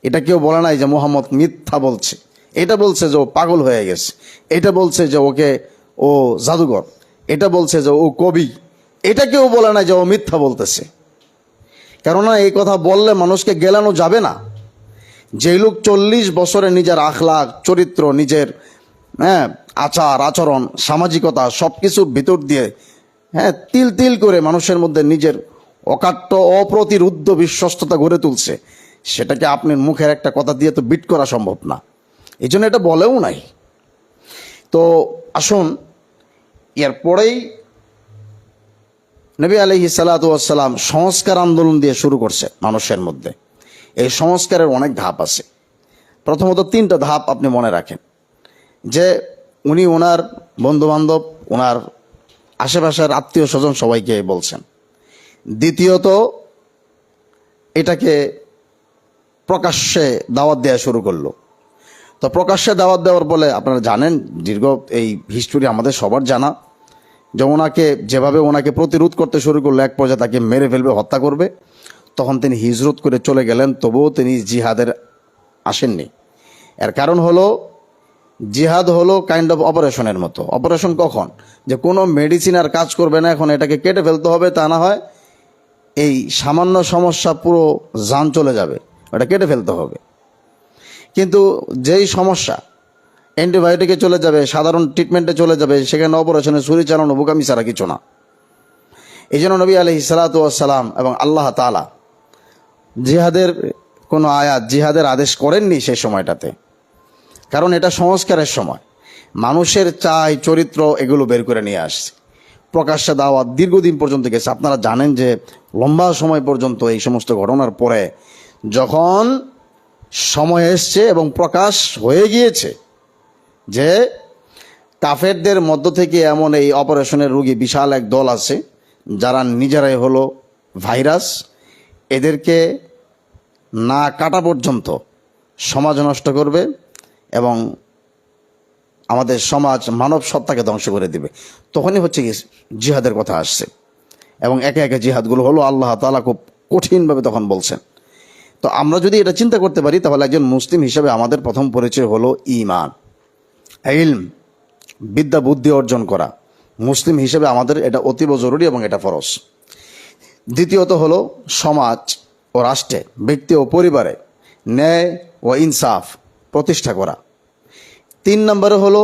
এটা কেউ বলে নাই যে মুহাম্মদ মিথ্যা বলছে, এটা বলছে যে ও পাগল হয়ে গেছে, এটা বলছে যে ও জাদুঘর, এটা বলছে যে ও কবি। এটা কেউ বলে না যে ও মিথ্যা বলতেছে, কেননা এই কথা বললে মানুষকে গেলানো যাবে না। যে লোক 40 বছরে নিজের আখলাক, চরিত্র, নিজের আচার আচরণ, সামাজিকতা সব কিছুর ভিতর দিয়ে তিল তিল করে মানুষের মধ্যে নিজের অকাট্য, অপ্রতিরুদ্ধ বিশ্বস্ততা গড়ে তুলছে, সেটাকে আপনি মুখের একটা কথা দিয়ে তো বিট করা সম্ভব না। এই জন্য এটা বলেও নাই। তো আসুন, এরপরেই নবী আলাইহিস সালাতু ওয়াস সালাম সংস্কার আন্দোলন দিয়ে শুরু করছে মানুষের মধ্যে। এই সংস্কারের অনেক ধাপ আছে। প্রথমত 3টা ধাপ আপনি মনে রাখেন, যে উনি ওনার বন্ধুবান্ধব, ওনার আশেপাশের আত্মীয় স্বজন সবাইকে বলছেন। দ্বিতীয়ত এটাকে প্রকাশ্যে দাওয়াত দেওয়া শুরু করলো। তো প্রকাশ্যে দাওয়াত দেওয়ার বলে আপনারা জানেন, দীর্ঘ এই হিস্টোরি আমাদের সবার জানা, যে যেভাবে ওনাকে প্রতিরোধ করতে শুরু করলো, এক পর্যায়ে তাকে মেরে ফেলবে, হত্যা করবে। তখন তিনি হিজরত করে চলে গেলেন, তবুও তিনি জিহাদের আসেননি। এর কারণ হলো, জিহাদ হলো কাইন্ড অফ অপারেশনের মতো। অপারেশন কখন? যে কোনো মেডিসিন আর কাজ করবে না, এখন এটাকে কেটে ফেলতে হবে, তা না হয় এই সামান্য সমস্যা পুরো জান চলে যাবে, ওটা কেটে ফেলতে হবে। কিন্তু যেই সমস্যা অ্যান্টিবায়োটিকে চলে যাবে, সাধারণ ট্রিটমেন্টে চলে যাবে, সেখানে অপারেশনে ছুরি চালানো বোকামি ছাড়া কিছু না। এই জন্য নবী আলাইহিস সালাতু ওয়াস সালাম এবং আল্লাহ তাআলা জিহাদের কোনো আয়াত, জিহাদের আদেশ করেননি সেই সময়টাতে, কারণ এটা সংস্কারের সময়। মানুষের চাই চরিত্র এগুলো বের করে নিয়ে আসছে। প্রকাশ্যে দাওয়াত দীর্ঘদিন পর্যন্ত গেছে। আপনারা জানেন যে লম্বা সময় পর্যন্ত এই সমস্ত ঘটনার পরে যখন সময় এসছে এবং প্রকাশ হয়ে গিয়েছে যে কাফেরদের মধ্য থেকে এমন এই অপারেশনের রোগী বিশাল এক দল আছে যারা নিজেরাই হলো ভাইরাস, এদেরকে না কাটা পর্যন্ত সমাজ নষ্ট করবে এবং আমাদের সমাজ মানব সত্তাকে ধ্বংস করে দিবে, তখনই হচ্ছে কি জিহাদের কথা আসছে। এবং একে একে জিহাদগুলো হলো আল্লাহ তাআলা খুব কঠিনভাবে তখন বলছেন। তো আমরা যদি এটা চিন্তা করতে পারি, তাহলে একজন মুসলিম হিসেবে আমাদের প্রথম পরিচয় হলো ঈমান, ইলম, বিদ্যা বুদ্ধি অর্জন করা। মুসলিম হিসেবে আমাদের এটা অতীব জরুরি এবং এটা ফরজ। দ্বিতীয়ত হলো সমাজ ও রাষ্ট্রে, ব্যক্তি ও পরিবারে ন্যায় ও ইনসাফ প্রতিষ্ঠা করা। 3 নম্বরে হলো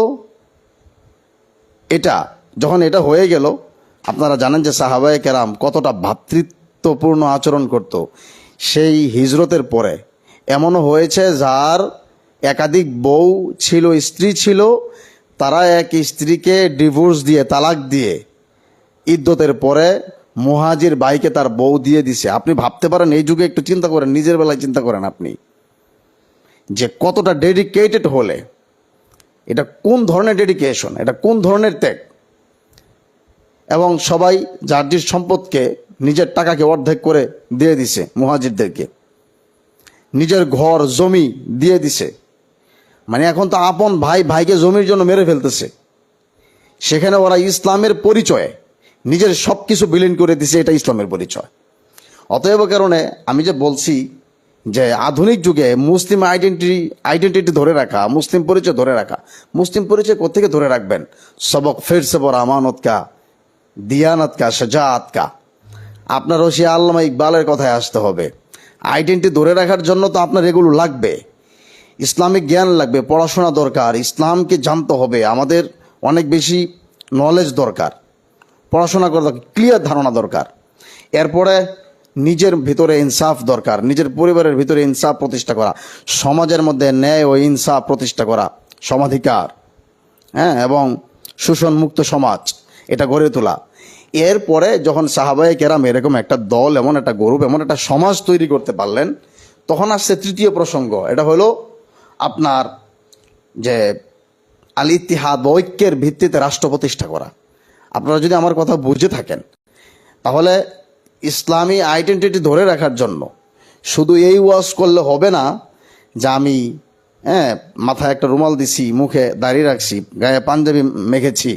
এটা, যখন এটা হয়ে গেল, আপনারা জানেন যে সাহাবায়ে কেরাম কতটা ভ্রাতৃত্বপূর্ণ আচরণ করত। সেই হিজরতের পরে এমনও হয়েছে যার একাধিক বউ ছিল, স্ত্রী ছিল, তারা এক স্ত্রীকে ডিভোর্স দিয়ে, তালাক দিয়ে ইদ্যতের পরে মুহাজির ভাইকে তার বউ দিয়ে দিছে। আপনি ভাবতে পারেন, এই যুগে একটু চিন্তা করেন, নিজের বেলায় চিন্তা করেন আপনি যে কতটা ডেডিকেটেড হলে, এটা কোন ধরনের ডেডিকেশন, এটা কোন ধরনের ত্যাগ। এবং সবাই যার যার সম্পদকে, নিজের টাকাকে অর্ধেক করে দিয়ে দিছে মুহাজিরদেরকে, নিজের ঘর জমি দিয়ে দিছে। মানে এখন তো আপন ভাই ভাইকে জমির জন্য মেরে ফেলতেছে, সেখানে ওরা ইসলামের পরিচয়ে নিজের সব কিছু বিলীন করে দিছে, এটা ইসলামের পরিচয়। অতএব কারণে আমি যে বলছি যে আধুনিক যুগে মুসলিম আইডেন্টিটি ধরে রাখা, মুসলিম পরিচয় ধরে রাখা। মুসলিম পরিচয় কোত্থেকে ধরে রাখবেন? সবক ফের সে পর আমানত কা, দিয়ানত কা, শাজাআত কা। আপনার রশিয়া আল্লামা ইকবালের কথায় আসতে হবে। আইডেন্টিটি ধরে রাখার জন্য তো আপনার এগুলো লাগবে, ইসলামিক জ্ঞান লাগবে, পড়াশোনা দরকার, ইসলামকে জানতে হবে, আমাদের অনেক বেশি নলেজ দরকার, পড়াশোনা করা দরকার, ক্লিয়ার ধারণা দরকার। এরপরে নিজের ভিতরে ইনসাফ দরকার, নিজের পরিবারের ভিতরে ইনসাফ প্রতিষ্ঠা করা, সমাজের মধ্যে ন্যায় ও ইনসাফ প্রতিষ্ঠা করা, সমাধিকার, হ্যাঁ, এবং শোষণমুক্ত সমাজ এটা গড়ে তোলা। এরপরে যখন সাহাবায়ে কেরাম এরকম একটা দল, এমন একটা গ্রুপ, এমন একটা সমাজ তৈরি করতে পারলেন, তখন আসছে তৃতীয় প্রসঙ্গ। এটা হলো আপনার যে আল ইত্তিহাদ, ঐক্যের ভিত্তিতে রাষ্ট্র প্রতিষ্ঠা করা। আপনারা যদি আমার কথা বুঝে থাকেন, তাহলে ইসলামী আইডেন্টিটি ধরে রাখার জন্য শুধু এই ওয়াজ করলে হবে না যে আমি মাথায় একটা রুমাল দিছি, মুখে দাড়ি রাখছি, গায়ে পাঞ্জাবি মেখেছি,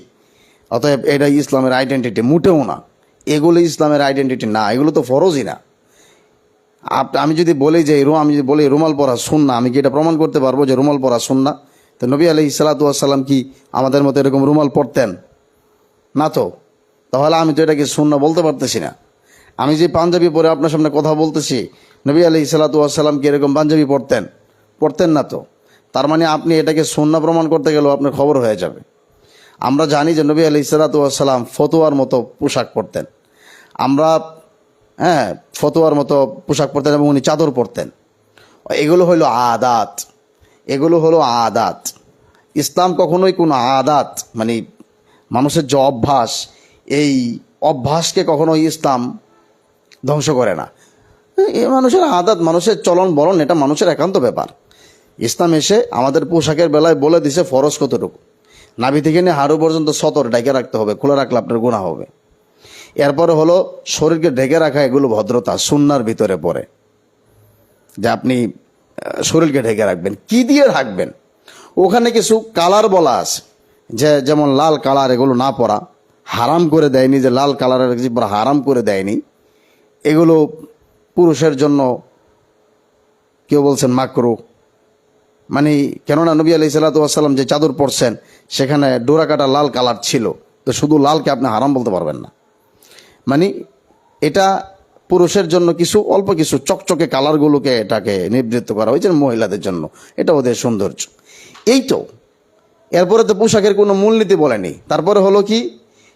অতএব এটাই ইসলামের আইডেন্টিটি। মোটেও না, এগুলো ইসলামের আইডেন্টিটি না, এগুলো তো ফরজই না। আমি যদি বলি যে রুমাল পরা সুন্নাহ, আমি কি এটা প্রমাণ করতে পারবো যে রুমাল পরা সুন্নাহ? তো নবী আলাইহিস সালাতু ওয়াস সালাম কি আমাদের মতো এরকম রুমাল পরতেন? না তো। তাহলে আমি তো এটাকে সুন্নাহ বলতে পারতেছি না। আমি যে পাঞ্জাবি পরে আপনার সামনে কথা বলতেছি, নবী আলাইহিস সালাতু ওয়াস সালাম কি এরকম পাঞ্জাবি পরতেন না তো। তার মানে আপনি এটাকে সুন্নাহ প্রমাণ করতে গেলেও আপনার খবর হয়ে যাবে। আমরা জানি যে নবী আলাইহিস সালাতু ওয়াস সালাম ফতোয়ার মতো পোশাক পরতেন, আমরা ফতোয়ার মতো পোশাক পরতেন এবং উনি চাদর পরতেন। এগুলো হলো আদাত, এগুলো হলো আদাত। ইসলাম কখনোই কোনো আদাত, মানে মানুষের যে অভ্যাস, এই অভ্যাসকে কখনোই ইসলাম ধ্বংস করে না। এই মানুষের আদাত, মানুষের চলন বলন, এটা মানুষের একান্ত ব্যাপার। ইসলাম এসে আমাদের পোশাকের বেলায় বলে দিছে ফরজ কতটুকু। নাভি থেকে নিয়ে হাড়ু পর্যন্ত সতর ঢেকে রাখতে হবে, খোলা রাখলে আপনার গুনাহ হবে। এরপরে হলো শরীরকে ঢেকে রাখা, এগুলো ভদ্রতা, সুন্নার ভিতরে পড়ে যে আপনি শরীরকে ঢেকে রাখবেন। কি দিয়ে রাখবেন? ওখানে কিছু কালার বলা আছে, যে যেমন লাল কালার, এগুলো না পরা হারাম করে দেয়নি, যে লাল কালারের কিছু পরা হারাম করে দেয়নি। এগুলো পুরুষের জন্য কেউ বলছেন মাকরু, মানে কেননা নবী আলাইহিস সালাতু ওয়াস সালাম যে চাদর পরছেন সেখানে ডোরা কাটা লাল কালার ছিল, তো শুধু লালকে আপনি হারাম বলতে পারবেন না। মানে এটা পুরুষের জন্য কিছু অল্প কিছু চকচকে কালারগুলোকে এটাকে নিবৃত্ত করা হয়েছে মহিলাদের জন্য, এটা ওদের সৌন্দর্য। এই তো, এরপরে তো পোশাকের কোনো মূলনীতি বলেনি। তারপরে হলো কি,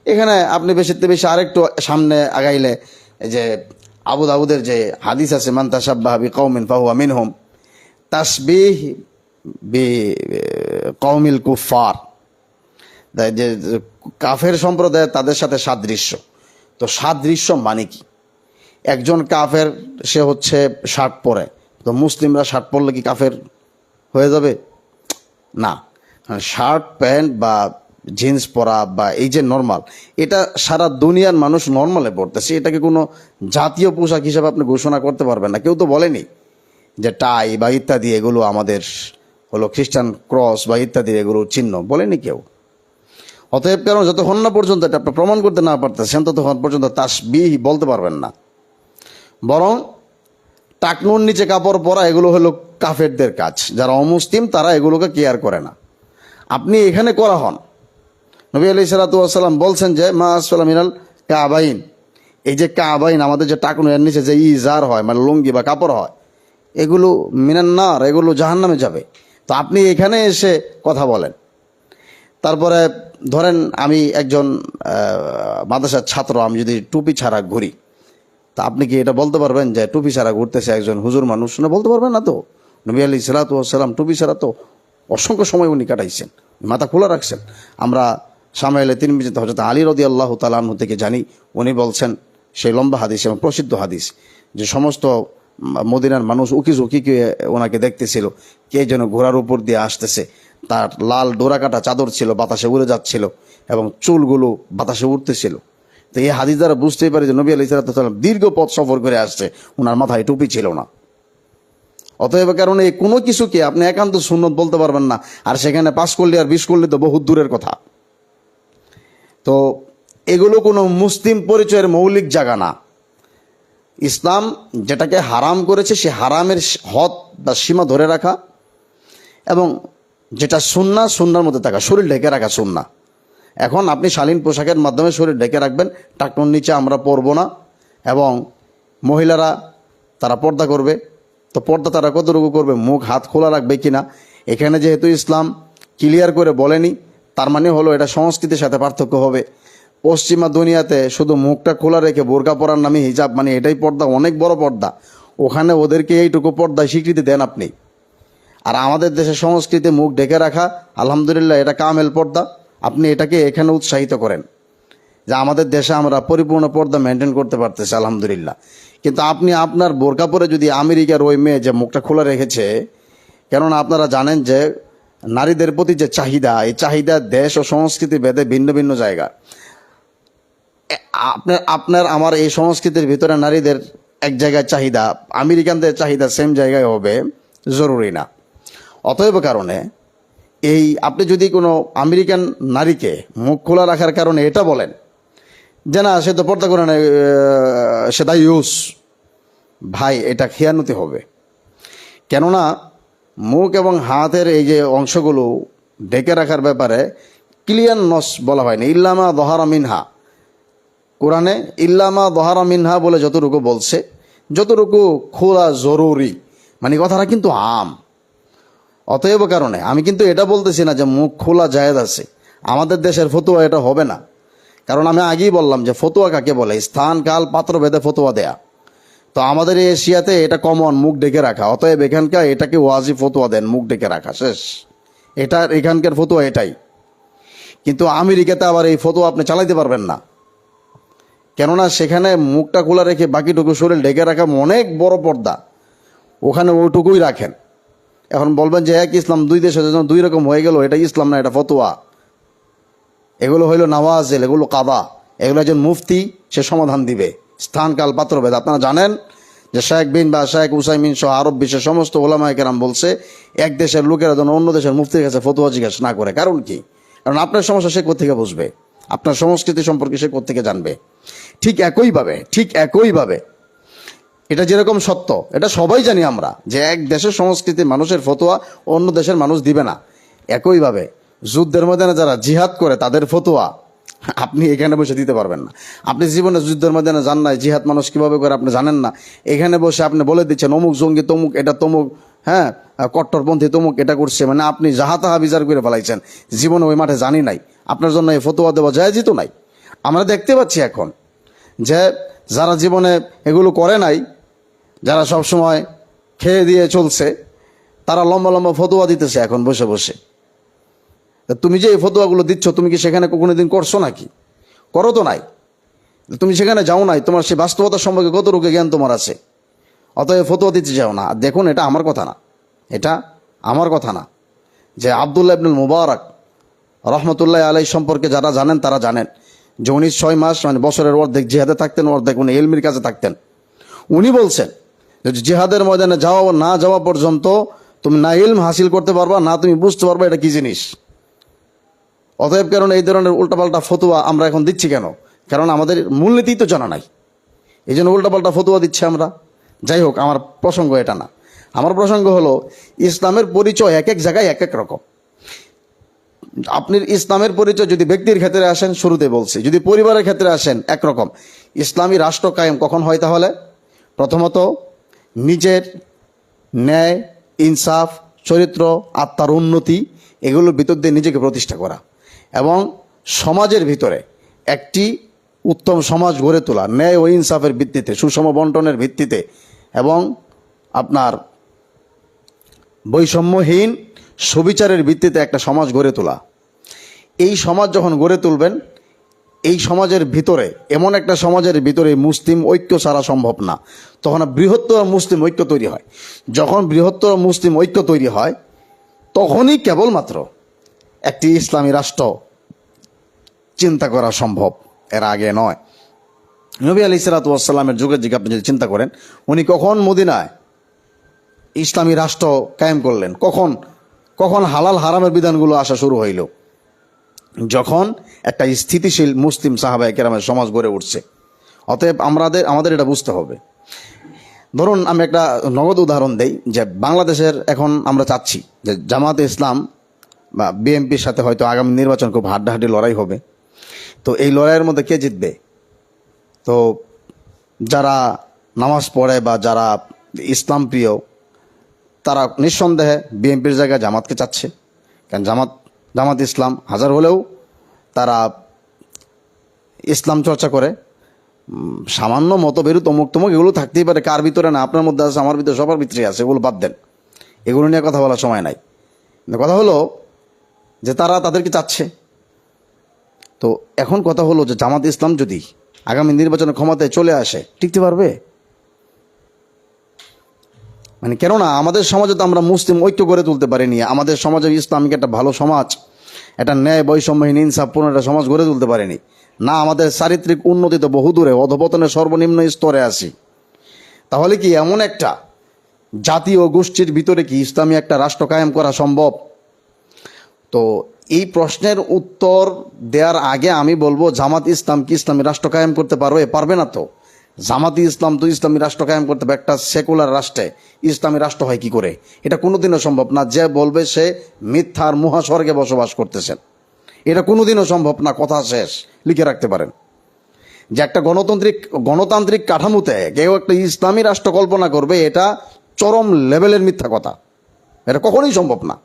এখানে আপনি বেশিতে বেশি আরেকটু সামনে আগাইলে যে আবু দাউদের যে হাদিস আছে, মান তাশাব্বাহা বিকওমিন ফাহুয়া মিনহুম, তাসবিহ বি কওমিল কুফার, যে কাফের সম্প্রদায় তাদের সাথে সাদৃশ্য। তো সাদৃশ্য মানে কি? একজন কাফের, সে হচ্ছে শার্ট পরে, তো মুসলিমরা শার্ট পরলে কি কাফের হয়ে যাবে? না। শার্ট প্যান্ট বা জিন্স পরা বা এই যে নর্মাল, এটা সারা দুনিয়ার মানুষ নর্মালে পড়তেছে, এটাকে কোনো জাতীয় পোশাক হিসাবে আপনি ঘোষণা করতে পারবেন না। কেউ তো বলেনি যে টাই বা ইত্যাদি এগুলো আমাদের হলো খ্রিস্টান ক্রস বা ইত্যাদি এগুলো চিহ্ন, বলেনি কেউ। অতএব কারণ যতক্ষণ না পর্যন্ত এটা আপনি প্রমাণ করতে না পারতেছেন, ততক্ষণ পর্যন্ত তাসবিহ বলতে পারবেন না। বরং টাকনুর নিচে কাপড় পরা এগুলো হলো কাফেরদের কাজ, যারা অমুসলিম তারা এগুলোকে কেয়ার করে না। আপনি এখানে করা হন। নবী আলাইহিস সালাতু ওয়াস সালাম বলছেন যে মা আসফালা মিনাল কাবাইন, এই যে কাবাইন আমাদের যে টাকনু এর নিচে যে ইজার হয় মানে লুঙ্গি বা কাপড় হয়, এগুলো মিনান্নার, এগুলো জাহান্নামে যাবে। তো আপনি এখানে এসে কথা বলেন। তারপরে ধরেন আমি একজন মাদ্রাসার ছাত্র, আমি যদি টুপি ছাড়া ঘুরি, তা আপনি কি এটা বলতে পারবেন যে টুপি ছাড়া ঘুরতেছে একজন হুজুর মানুষ? না, বলতে পারবেন না তো। নবী আলাইহিস সালাতু ওয়াস সালাম টুপি ছাড়া তো অসংখ্য সময় উনি কাটাইছেন, মাথা খোলা রাখছেন। আমরা সামাইলে তিরমিজিতে হযরত আলী রাদিয়াল্লাহু তাআলা আনহু থেকে জানি, উনি বলছেন, সেই লম্বা হাদিস এবং প্রসিদ্ধ হাদিস, যে সমস্ত মদিনার মানুষ উকি ঝুঁকি ওনাকে দেখতেছিল, কে যেন ঘোড়ার উপর দিয়ে আসতেছে, তার লাল ডোরাকাটা চাদর ছিল, বাতাসে উড়ে যাচ্ছিল এবং চুলগুলো বাতাসে উঠতেছিল। তো এই হাদিস দ্বারা বুঝতেই পারে যে নবী আলাইহিস সালাতু ওয়াস সালাম দীর্ঘ পথ সফর করে আসছে, ওনার মাথায় টুপি ছিল না। অতএব কারণে কোনো কিছুকে আপনি একান্ত সুন্নত বলতে পারবেন না। আর সেখানে 5 করলে আর 20 করলে তো বহুত দূরের কথা। তো এগুলো কোনো মুসলিম পরিচয়ের মৌলিক জায়গা না। ইসলাম যেটাকে হারাম করেছে সে হারামের হদ বা সীমা ধরে রাখা, এবং যেটা সুন্নাহ সুন্নাহর মধ্যে থাকা, শরীর ঢেকে রাখা সুন্নাহ। এখন আপনি শালীন পোশাকের মাধ্যমে শরীর ঢেকে রাখবেন, টাকনুর নিচে আমরা পরবো না, এবং মহিলারা তারা পর্দা করবে। তো পর্দা তারা কতটুকু করবে? মুখ হাত খোলা রাখবে কিনা? এখানে যেহেতু ইসলাম ক্লিয়ার করে বলেনি, তার মানে হলো এটা সংস্কৃতির সাথে পার্থক্য হবে। পশ্চিমা দুনিয়াতে শুধু মুখটা খোলা রেখে বোরকা পরার নামে হিজাব, মানে এটাই পর্দা, অনেক বড় পর্দা। ওখানে ওদেরকে এইটুকু পর্দায় স্বীকৃতি দেন আপনি। আর আমাদের দেশের সংস্কৃতি মুখ ঢেকে রাখা, আলহামদুলিল্লাহ এটা কামেল পর্দা। আপনি এটাকে এখানে উৎসাহিত করেন যে আমাদের দেশে আমরা পরিপূর্ণ পর্দা মেনটেন করতে পারতেছি, আলহামদুলিল্লাহ। কিন্তু আপনি আপনার বোরকা পরে যদি আমেরিকার ওই মেয়ে যে মুখটা খোলা রেখেছে, কেননা আপনারা জানেন যে নারীদের প্রতি যে চাহিদা, এই চাহিদা দেশ ও সংস্কৃতি ভেদে ভিন্ন ভিন্ন জায়গা। আপনার আমার এই সংস্কৃতির ভিতরে নারীদের এক জায়গায় চাহিদা, আমেরিকানদের চাহিদা সেম জায়গায় হবে জরুরি না। অতএব কারণে এই আপনি যদি কোনো আমেরিকান নারীকে মুখ খোলা রাখার কারণে এটা বলেন যে না সে তো পর্দা করে না, সেটা ইউজ, ভাই এটা খেয়ানতি হবে। কেননা মুখ এবং হাতের এই যে অংশগুলো ঢেকে রাখার ব্যাপারে ক্লিয়ার নস বলা হয়নি, ইল্লামা দহারা মিনহা। কোরআনে ইল্লামা দহারা মিনহা বলে যতটুকু বলছে, যতটুকু খোলা জরুরি, মানে কথাটা কিন্তু আম। অতএব কারণে আমি কিন্তু এটা বলতেছি না যে মুখ খোলা জায়েজ আছে। আমাদের দেশের ফতোয়া এটা হবে না, কারণ আমি আগেই বললাম যে ফতোয়া কাকে বলে, স্থান কাল পাত্র ভেদে ফতোয়া দেয়া। তো আমাদের এই এশিয়াতে এটা কমন, মুখ ঢেকে রাখা। অতএব এখানকার এটাকে ওয়াজিব ফতোয়া দেন, মুখ ঢেকে রাখা, শেষ। এটা এখানকার ফতোয়া এটাই। কিন্তু আমেরিকাতে আবার এই ফতোয়া আপনি চালাইতে পারবেন না, কেননা সেখানে মুখটা খোলা রেখে বাকিটুকু শরীর ঢেকে রাখা অনেক বড় পর্দা, ওখানে ওইটুকুই রাখেন। এখন বলবেন যে এক ইসলাম দুই দেশে যখন দুই রকম হয়ে গেল, এটা ইসলাম না, এটা ফতোয়া। এগুলো হইল নাওয়াজেল, এগুলো কাদা, এগুলো একজন মুফতি সে সমাধান দিবে, স্থান কাল পাত্রভেদ। আপনারা জানেন যে শেখ বিন বা শেখ উসাইমিন সহ আরব বিশ্বের সমস্ত ওলামায়ে কেরাম বলছে এক দেশের লোকেরা যেন অন্য দেশের মুফতির কাছে ফতোয়া জিজ্ঞাসা না করে। কারণ কি? কারণ আপনার সমস্যা সে কোত্থেকে বুঝবে, আপনার সংস্কৃতি সম্পর্কে সে কোত্থেকে জানবে। ঠিক একইভাবে এটা যেরকম সত্য, এটা সবাই জানি আমরা যে এক দেশের সংস্কৃতির মানুষের ফতোয়া অন্য দেশের মানুষ দিবে না। একইভাবে যুদ্ধের ময়দানে যারা জিহাদ করে তাদের ফতোয়া আপনি এখানে বসে দিতে পারবেন না। আপনি জীবনে যুদ্ধের ময়দানে যান নাই, জিহাদ মানুষ কীভাবে করে আপনি জানেন না। এখানে বসে আপনি বলে দিচ্ছেন অমুক জঙ্গি তমুক, এটা তমুক, হ্যাঁ কট্টরপন্থী তমুক এটা করছে, মানে আপনি যাহা তাহা বিচার করে ফেলাইছেন। জীবনে ওই মাঠে জানি নাই, আপনার জন্য এই ফতোয়া দেওয়া জায়েজই তো নাই। আমরা দেখতে পাচ্ছি এখন যে যারা জীবনে এগুলো করে নাই, যারা সব সময় খেয়ে দিয়ে চলছে, তারা লম্বা লম্বা ফতোয়া দিতেছে এখন বসে বসে। তুমি যে এই ফতোয়াগুলো দিচ্ছ, তুমি কি সেখানে কোনো দিন করছো নাকি? করো তো নাই। তুমি সেখানে যাও নাই, তোমার সেই বাস্তবতা সম্পর্কে কত রোগে জ্ঞান তোমার আছে, অতএব ফতোয়া দিতে যাও না। দেখুন, এটা আমার কথা না, এটা আমার কথা না। যে আব্দুল্লাহ ইবনুল মুবারক রহমতুল্লাহ আলাই সম্পর্কে যারা জানেন তারা জানেন যে উনি 6 মাস মানে বছরের অর্ধেক জিহাদে থাকতেন, অর্ধেক উনি ইলমির কাছে থাকতেন। উনি বলছেন যে জিহাদের ময়দানে যাওয়া না যাওয়া পর্যন্ত তুমি না ইলম হাসিল করতে পারবা, না তুমি বুঝতে পারবা এটা কি জিনিস। অতএব কারণ এই ধরনের উল্টাপাল্টা ফতোয়া আমরা এখন দিচ্ছি কেন? কারণ আমাদের মূলনীতি তো জানা নাই, এই জন্য উল্টাপাল্টা ফতোয়া দিচ্ছি আমরা। যাই হোক, আমার প্রসঙ্গ এটা না। আমার প্রসঙ্গ হলো ইসলামের পরিচয় এক এক জায়গায় এক এক রকম। আপনি ইসলামের পরিচয় যদি ব্যক্তির ক্ষেত্রে আসেন, শুরুতে বলছি, যদি পরিবারের ক্ষেত্রে আসেন একরকম। ইসলামী রাষ্ট্র কায়েম কখন হয়? তাহলে প্রথমত নিজের ন্যায়, ইনসাফ, চরিত্র, আত্মার উন্নতি, এগুলোর ভিতর দিয়ে নিজেকে প্রতিষ্ঠা করা এবং সমাজের ভিতরে একটি উত্তম সমাজ গড়ে তোলা, ন্যায় ও ইনসাফের ভিত্তিতে, সুষম বন্টনের ভিত্তিতে এবং আপনার বৈষম্যহীন সুবিচারের ভিত্তিতে একটা সমাজ গড়ে তোলা। এই সমাজ যখন গড়ে তুলবেন, এই সমাজের ভিতরে, এমন একটা সমাজের ভিতরে মুসলিম ঐক্য ছাড়া সম্ভব না। তখন বৃহত্তর মুসলিম ঐক্য তৈরি হয়। যখন বৃহত্তর মুসলিম ঐক্য তৈরি হয়, তখনই কেবলমাত্র একটি ইসলামী রাষ্ট্র চিন্তা করা সম্ভব, এর আগে নয়। নবী আলাইহিস সালাতু ওয়াস সালামের যুগের দিকে আপনি যদি চিন্তা করেন, উনি কখন মদিনায় ইসলামী রাষ্ট্র কায়েম করলেন? কখন হালাল হারামের বিধানগুলো আসা শুরু হইল? যখন একটা স্থিতিশীল মুসলিম সাহাবায়ে কেরামের সমাজ গড়ে উঠছে। অতএব আমাদের এটা বুঝতে হবে। ধরুন আমি একটা নগদ উদাহরণ দেই, যে বাংলাদেশের এখন আমরা চাচ্ছি যে জামাতে ইসলাম বা বিএনপির সাথে হয়তো আগামী নির্বাচন খুব হাড্ডাহাড্ডি লড়াই হবে। তো এই লড়াইয়ের মধ্যে কে জিতবে? তো যারা নামাজ পড়ে বা যারা ইসলাম প্রিয়, তারা নিঃসন্দেহে বিএনপির জায়গায় জামাতকে চাচ্ছে। কারণ জামাত ইসলাম হাজার হলেও তারা ইসলাম চর্চা করে। সামান্য মতবিরোধ অমুক তমুক এগুলো থাকতেই পারে, কার ভিতরে না, আপনার মধ্যে আছে, আমার ভিতরে, সবার ভিতরে আছে, এগুলো বাদ দেন, এগুলো নিয়ে কথা বলার সময় নাই। কথা হলো যে তারা তাদেরকে চাচ্ছে। তো এখন কথা হলো যে জামাত ইসলাম যদি আগামী নির্বাচনে ক্ষমতায় চলে আসে, টিকতে পারবে? মানে কেননা আমাদের সমাজে তো আমরা মুসলিম ঐক্য গড়ে তুলতে পারিনি। আমাদের সমাজে ইসলামিক একটা ভালো সমাজ, একটা ন্যায় বৈষম্যহীন ইনসাফপূর্ণ একটা সমাজ গড়ে তুলতে পারিনি। না, আমাদের চারিত্রিক উন্নতি তো বহুদূরে, অধপতনের সর্বনিম্ন স্তরে আছি। তাহলে কি এমন একটা জাতি ও গোষ্ঠীর ভিতরে কি ইসলামী একটা রাষ্ট্র কায়েম করা সম্ভব? তো এই প্রশ্নের উত্তর দেওয়ার আগে আমি বলবো, জামাত ইসলাম কি ইসলামী রাষ্ট্র কায়েম করতে পারবে? পারবে না তো। জামাতি ইসলাম তো ইসলামী রাষ্ট্র কায়েম করতে পারে। একটা সেকুলার রাষ্ট্রে ইসলামী রাষ্ট্র হয় কি করে? এটা কোনোদিনও সম্ভব না। যে বলবে সে মিথ্যার মহাস্বর্গে বসবাস করতেছেন, এটা কোনোদিনও সম্ভব না। কথা শেষ, লিখে রাখতে পারেন যে একটা গণতান্ত্রিক কাঠামোতে কেউ একটা ইসলামী রাষ্ট্র কল্পনা করবে, এটা চরম লেভেলের মিথ্যা কথা। এটা কখনোই সম্ভব না।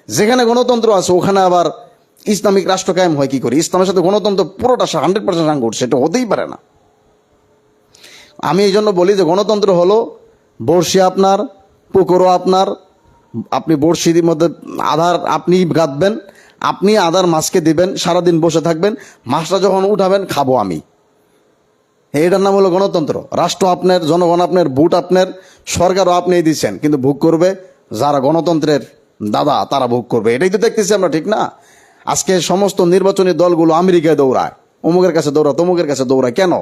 যেখানে গণতন্ত্র আছে ওখানে আবার ইসলামিক রাষ্ট্র কায়েম হয় কি করে? ইসলামের সাথে গণতন্ত্র পুরোটা 100% সাংঘর্ষিক, সেটা হতেই পারে না। আমি এই জন্য বলি যে গণতন্ত্র হলো বড়শি আপনার, পুকুরও আপনার, আপনি বড়শির মধ্যে আধার আপনি গাঁথবেন, আপনি আধার মাছকে দিবেন, সারাদিন বসে থাকবেন, মাছটা যখন উঠাবেন খাবো আমি। এটার নাম হলো গণতন্ত্র। রাষ্ট্র আপনার, জনগণ আপনার, ভোট আপনার, সরকারও আপনিই দিচ্ছেন, কিন্তু ভোগ করবে যারা গণতন্ত্রের দাদা, তারা ভোগ করবে। এটাই তো দেখতেছি আমরা, ঠিক না? আজকে সমস্ত নির্বাচনী দলগুলো আমেরিকায় দৌড়ায়, অমুকের কাছে দৌড়ায়, তমুকের কাছে দৌড়ায়। কেন?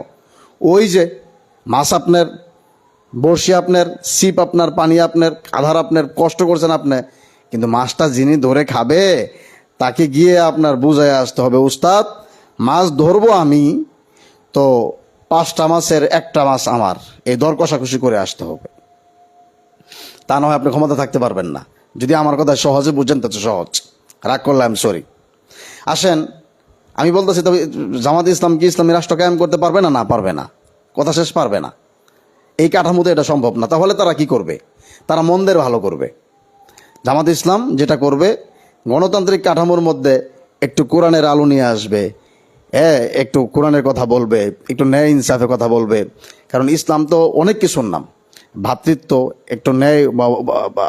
ওই যে মাছ আপনার, বড়শি আপনার, ছিপ আপনার, পানি আপনার, আধার আপনার, কষ্ট করছেন আপনি, কিন্তু মাছটা যিনি ধরে খাবে তাকে গিয়ে আপনার বুঝায় আসতে হবে, উস্তাদ মাছ ধরবো আমি, তো 5টা মাছের 1টা মাছ আমার, এই দর কষাকষি করে আসতে হবে। তা না হয় আপনি ক্ষমতা থাকতে পারবেন না। যদি আমার কথা সহজে বুঝেন তো সহজ, রাগ করলে আমি সরি। আসেন আমি বলতেছি তবে জামাত ইসলাম কি ইসলামী রাষ্ট্র কায়েম করতে পারবে না? না, পারবে না। কথা শেষ, পারবে না। এই কাঠামোতে এটা সম্ভব না। তাহলে তারা কি করবে? তারা মন্দের ভালো করবে। জামাত ইসলাম যেটা করবে, গণতান্ত্রিক কাঠামোর মধ্যে একটু কোরআনের আলো নিয়ে আসবে, একটু কোরআনের কথা বলবে, একটু ন্যায় ইনসাফের কথা বলবে। কারণ ইসলাম তো অনেক কিছুর নাম। ভ্রাতৃত্ব, একটু ন্যায়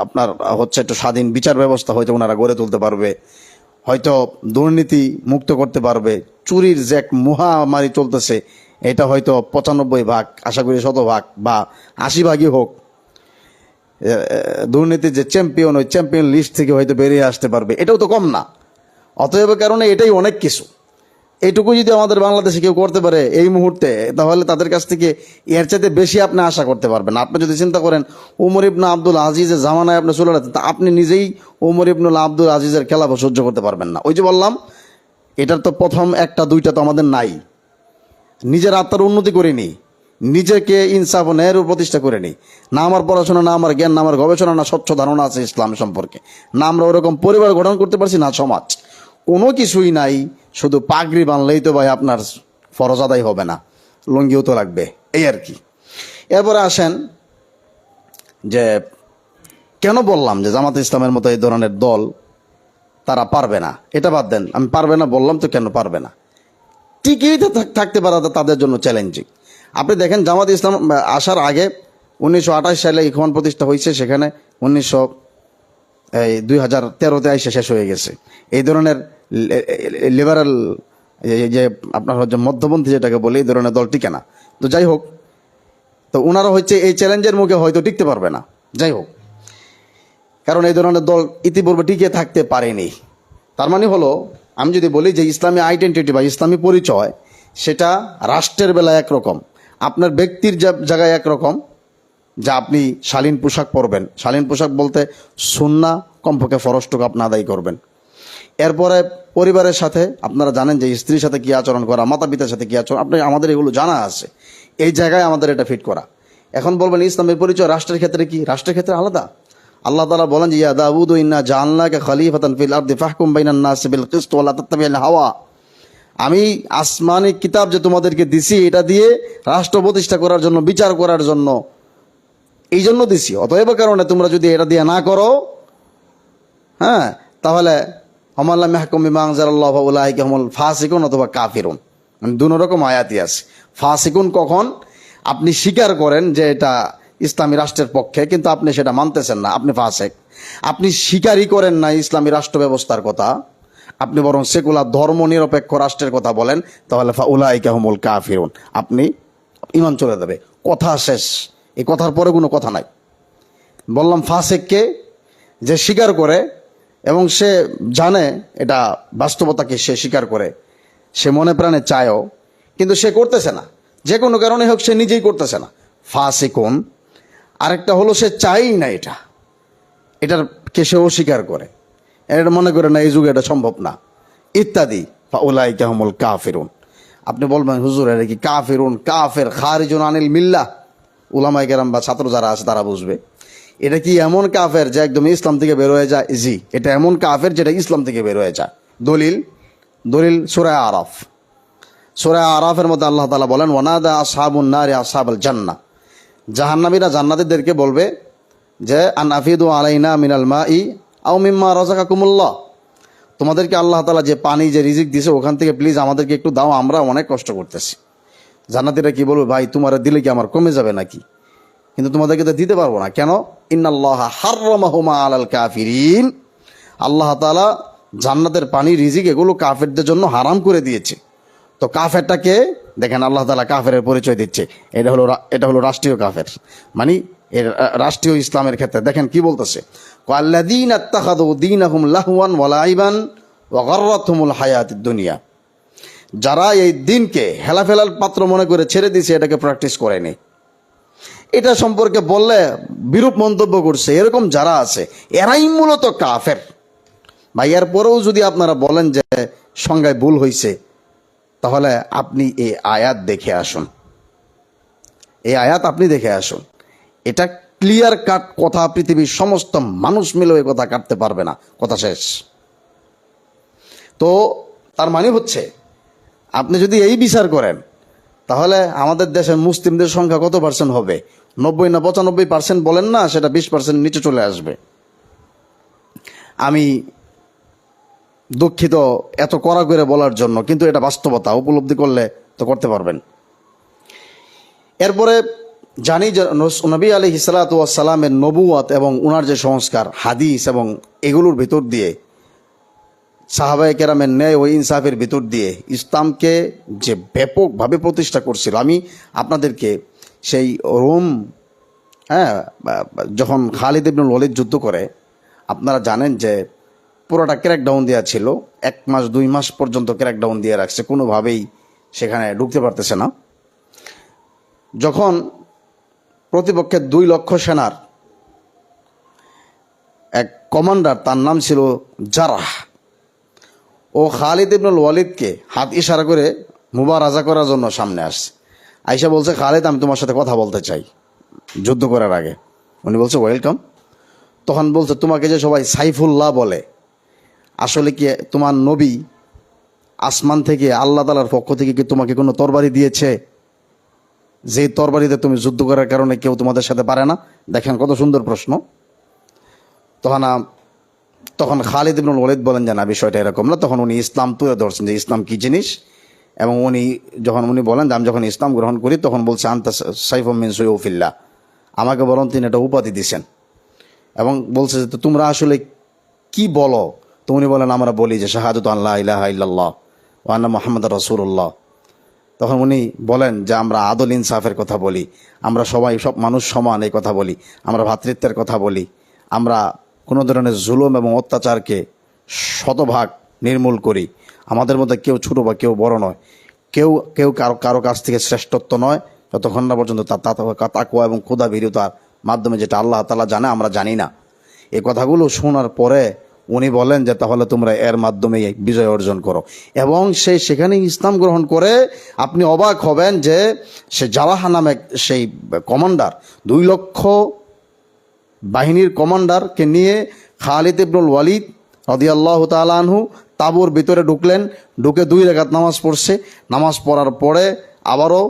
আপনার হচ্ছে একটু স্বাধীন বিচার ব্যবস্থা হয়তো ওনারা গড়ে তুলতে পারবে, হয়তো দুর্নীতি মুক্ত করতে পারবে। চুরির যে এক মহামারী চলতেছে, এটা হয়তো 95 ভাগ, আশা করি 100 ভাগ বা 80 ভাগই হোক, দুর্নীতির যে চ্যাম্পিয়ন, ওই চ্যাম্পিয়ন লিস্ট থেকে হয়তো বেরিয়ে আসতে পারবে। এটাও তো কম না। অতএব কারণে এটাই অনেক কিছু। এইটুকু যদি আমাদের বাংলাদেশে কেউ করতে পারে এই মুহূর্তে, তাহলে তাদের কাছ থেকে এর চাইতে বেশি আপনি আশা করতে পারবেন। আপনি যদি চিন্তা করেন উমর ইবনে আব্দুল আজিজের জামানায় আপনি চলে যাচ্ছেন, তা আপনি নিজেই উমর ইবনে আব্দুল আজিজের খেলাফ সহ্য করতে পারবেন না। ওই যে বললাম, এটার তো প্রথম একটা দুইটা তো আমাদের নাই। নিজের আত্মার উন্নতি করিনি, নিজেকে ইনসাফ ও ন্যায়ের প্রতিষ্ঠা করে নিই। না আমার পড়াশোনা, না আমার জ্ঞান, না আমার গবেষণা, না স্বচ্ছ ধারণা আছে ইসলাম সম্পর্কে, না আমরা ওরকম পরিবার গঠন করতে পারছি, না সমাজ। কোনো কিছুই নাই। শুধু পাগড়ি বানলেই তো ভাই আপনার ফরজ আদায় হবে না, লুঙ্গিও তো লাগবে, এই আর কি। এরপরে আসেন যে কেন বললাম যে জামাত ইসলামের মতো এই ধরনের দল তারা পারবে না। এটা বাদ দেন, আমি পারবে না বললাম তো, কেন পারবে না? টিকেই থাকতে পারা তাদের জন্য চ্যালেঞ্জিং। আপনি দেখেন জামাত ইসলাম আসার আগে 1928 সালে ইখওয়ান প্রতিষ্ঠা হয়েছে, সেখানে 2013-তে এসে শেষ হয়ে গেছে। এই ধরনের লিবারাল যে আপনার হচ্ছে মধ্যপন্থী যেটাকে বলে, এই ধরনের দল টিকে না। তো যাই হোক, তো ওনারা হচ্ছে এই চ্যালেঞ্জের মুখে হয়তো টিকতে পারবে না। যাই হোক, কারণ এই ধরনের দল ইতিপূর্বে টিকে থাকতে পারেনি। তার মানে হলো, আমি যদি বলি যে ইসলামী আইডেন্টিটি বা ইসলামী পরিচয়, সেটা রাষ্ট্রের বেলায় একরকম, আপনার ব্যক্তির জায়গায় একরকম, যা আপনি শালীন পোশাক পরবেন। শালীন পোশাক বলতে সুন্নাহ কমপক্ষে ফরজটুকু আপনি আদায় করবেন। এরপরে পরিবারের সাথে আপনারা জানেন যে স্ত্রীর সাথে কী আচরণ করা, মাতা পিতার সাথে কী আচরণ, আপনি আমাদের এগুলো জানা আছে। এই জায়গায় আমাদের এটা ফিট করা। এখন বলবেন ইসলামের পরিচয় রাষ্ট্রের ক্ষেত্রে কি? রাষ্ট্রের ক্ষেত্রে আলাদা। আল্লাহ তাআলা বলেন যে ইয়া দাউদ ইন্না জাআলনাকা খলিফাতান ফিল আরদি ফাহকুম বাইনান নাসি বিল কিসত ওয়া লা তাত্তাবিল হাওয়া। আমি আসমানি কিতাব যে তোমাদেরকে দিছি, এটা দিয়ে রাষ্ট্র প্রতিষ্ঠা করার জন্য, বিচার করার জন্য, এই জন্য দিছি। অতএব কারণে তোমরা যদি এটা দিয়ে না করো, হ্যাঁ, তাহলে আমাল্লাহ মাহকুম বিমা আনজালাল্লাহু ফাউলাইকা হুমুল ফাসিকুন অথবা কাফিরুন। মানে দুই রকম আয়াতই আছে। ফাসিকুন কখন? আপনি স্বীকার করেন যে এটা ইসলামী রাষ্ট্রের পক্ষে, কিন্তু আপনি সেটা মানতেছেন না, আপনি ফাসেক। আপনি স্বীকারই করেন না ইসলামী রাষ্ট্র ব্যবস্থার কথা, আপনি বরং সেকুলার ধর্ম নিরপেক্ষ রাষ্ট্রের কথা বলেন, তাহলে ফাউলাইকা হুমুল কাফিরুন, আপনি ঈমান চলে যাবে। কথা শেষ। এই কথার পরে কোনো কথা নাই। বললাম ফাসেককে, যে স্বীকার করে এবং সে জানে এটা বাস্তবতাকে, সে স্বীকার করে, সে মনে প্রাণে চায়ও, কিন্তু সে করতেছে না, যে কোনো কারণে হোক সে নিজেই করতেছে না, ফাসিকুন। আরেকটা হলো সে চাই না এটার কে সে অস্বীকার করে, এটা মনে করে না এই যুগে এটা সম্ভব না, ইত্যাদি। ফাউলাইকা হুমুল কাফিরুন। আপনি বলবেন হুজুর এটা কি কাফিরুন, কাফের, খারিজুন আনিল মিল্লাহ? উলামায়ে কেরাম বা ছাত্র যারা আছে তারা বুঝবে। এটা কি এমন কাফের যে একদম ইসলাম থেকে বের হয়ে যায়? জি, এটা এমন কাফের যেটা ইসলাম থেকে বের হয়ে যায়। দলিল সূরা আরাফ। সূরা আরাফের মধ্যে আল্লাহ তাআলা বলেন ওয়ানাদা আসহাবুন নারি আসহাবাল জান্নাহ। জাহান্নামীরা জান্নাতীদেরকে বলবে যে আন আফিদু আলাইনা মিনাল মাই আও মিম্মা রাযাকাকুমুল্লাহ। তোমাদেরকে আল্লাহ তাআলা যে পানি, যে রিজিক দিয়েছে, ওখান থেকে প্লিজ আমাদেরকে একটু দাও, আমরা অনেক কষ্ট করতেছি। জান্নাতীরা কি বলবে? ভাই তোমার দিলে কি আমার কমে যাবে নাকি? কিন্তু তোমাদেরকে তো দিতে পারবো না। কেন? ইন্নাল্লাহা হাররামাহুমা আলাল কাফিরিন। আল্লাহ তাআলা জান্নাতের পানি, রিজিক এগুলো কাফেরদের জন্য হারাম করে দিয়েছে। তো কাফেরটাকে দেখেন, আল্লাহ তাআলা কাফেরের পরিচয় দিচ্ছে। এটা হলো রাষ্ট্রীয় কাফের, মানে এর রাষ্ট্রীয় ইসলামের ক্ষেত্রে দেখেন কি বলতেছে, আল্লাযীনা ইত্তাখাযু দীনাহুম লাহওয়ান ওয়া লাইবান ওয়া গাররাতহুমুল হায়াতুদ দুনিয়া। যারা এই দিনকে হেলাফেলার পাত্র মনে করে ছেড়ে দিয়েছে, এটাকে প্র্যাকটিস করেনি, এটা সম্পর্কে বললে বিরূপ মন্তব্য করছে, এরকম যারা আছে এরাই মূলত কাফের। ভাই এরপরেও যদি আপনারা বলেন যে সংজ্ঞায় ভুল হয়েছে, তাহলে আপনি এই আয়াত দেখে আসুন। এই আয়াত আপনি দেখে আসুন। এটা ক্লিয়ার কাট কথা, পৃথিবীর সমস্ত মানুষ মিলে এই কথা কাটতে পারবে না, কথা শেষ। তো তার মানে হচ্ছে আপনি যদি এই বিচার করেন তাহলে আমাদের দেশের মুসলিমদের সংখ্যা কত পার্সেন্ট হবে? 90 না 95% বলেন না, সেটা 20% নিচে চলে আসবে। আমি দুঃখিত এত কড়া করে বলার জন্য, কিন্তু এটা বাস্তবতা, উপলব্ধি করলে তো করতে পারবেন। এরপরে জানি যে নবী আলাইহিস সালাতু ওয়াস সালামের নবুয়ত এবং উনার যে সংস্কার হাদিস এবং এগুলোর ভিতর দিয়ে সাহাবায়ে কেরামের ন্যায় ও ইনসাফের ভিতর দিয়ে ইসলামকে যে ব্যাপকভাবে প্রতিষ্ঠা করছিল। আমি আপনাদেরকে সেই রোম, যখন খালিদ ইবনুল ওয়ালিদ যুদ্ধ করে, আপনারা জানেন যে পুরোটা ক্র্যাকডাউন দেওয়া ছিল, 1 মাস 2 মাস পর্যন্ত ক্র্যাকডাউন দিয়ে রাখছে, কোনোভাবেই সেখানে ঢুকতে পারতেছে না। যখন প্রতিপক্ষের 2 লক্ষ সেনার এক কমান্ডার, তার নাম ছিল জারাহ, ও খালিদ ইবনুল ওয়ালিদকে হাত ইশারা করে মুবারাজা করার জন্য সামনে আসছে। আইসা বলছে, খালিদ আমি তোমার সাথে কথা বলতে চাই যুদ্ধ করার আগে। উনি বলছে ওয়েলকাম। তখন বলছে, তোমাকে যে সবাই সাইফুল্লাহ বলে, আসলে কি তোমার নবী আসমান থেকে আল্লাহ তাআলার পক্ষ থেকে কি তোমাকে কোনো তরবারি দিয়েছে, যে তরবারিতে তুমি যুদ্ধ করার কারণে কেউ তোমাদের সাথে পারে না? দেখেন কত সুন্দর প্রশ্ন। তখন খালিদ ইবনুল ওয়ালিদ বলেন যে না, বিষয়টা এরকম না। তখন উনি ইসলাম তুলে ধরছেন যে ইসলাম কী জিনিস, এবং যখন উনি বলেন যে আমি যখন ইসলাম গ্রহণ করি, তখন বলছে আনতা সাইফুম মিন সুয়ুফিল্লাহ, আমাকে বরং তিনি এটা উপাধি দিছেন, এবং বলছে যে তোমরা আসলে কি বলো? তো উনি বলেন আমরা বলি যে শাহাদাতু আল্লা ইলাহা ইল্লাল্লাহ ওয়া আন্না মুহাম্মাদুর রাসূলুল্লাহ। তখন উনি বলেন যে আমরা আদল ইনসাফের কথা বলি, আমরা সবাই সব মানুষ সমান এই কথা বলি, আমরা ভ্রাতৃত্বের কথা বলি, আমরা কোনো ধরনের জুলুম এবং অত্যাচারকে শতভাগ নির্মূল করি, আমাদের মধ্যে কেউ ছোটো বা কেউ বড় নয়, কেউ কেউ কারো কাছ থেকে শ্রেষ্ঠত্ব নয়, যতক্ষণ না পর্যন্ত তার তাকওয়া এবং ক্ষুধা ভীরুতার মাধ্যমে যেটা আল্লাহ তাআলা জানে আমরা জানি না। এই কথাগুলো শোনার পরে উনি বলেন যে তাহলে তোমরা এর মাধ্যমে বিজয় অর্জন করো, এবং সেখানে ইসলাম গ্রহণ করে আপনি অবাক হবেন যে সে জারাহ নামে সেই কমান্ডার, 2 লক্ষ বাহিনীর কমান্ডারকে নিয়ে খালিদ ইবনুল ওয়ালিদ রাদিয়াল্লাহু তাআলা আনহু তাঁবুর ভিতরে ঢুকলেন, ঢুকে 2 রাকাত নামাজ পড়ছে। নামাজ পড়ার পরে আবারও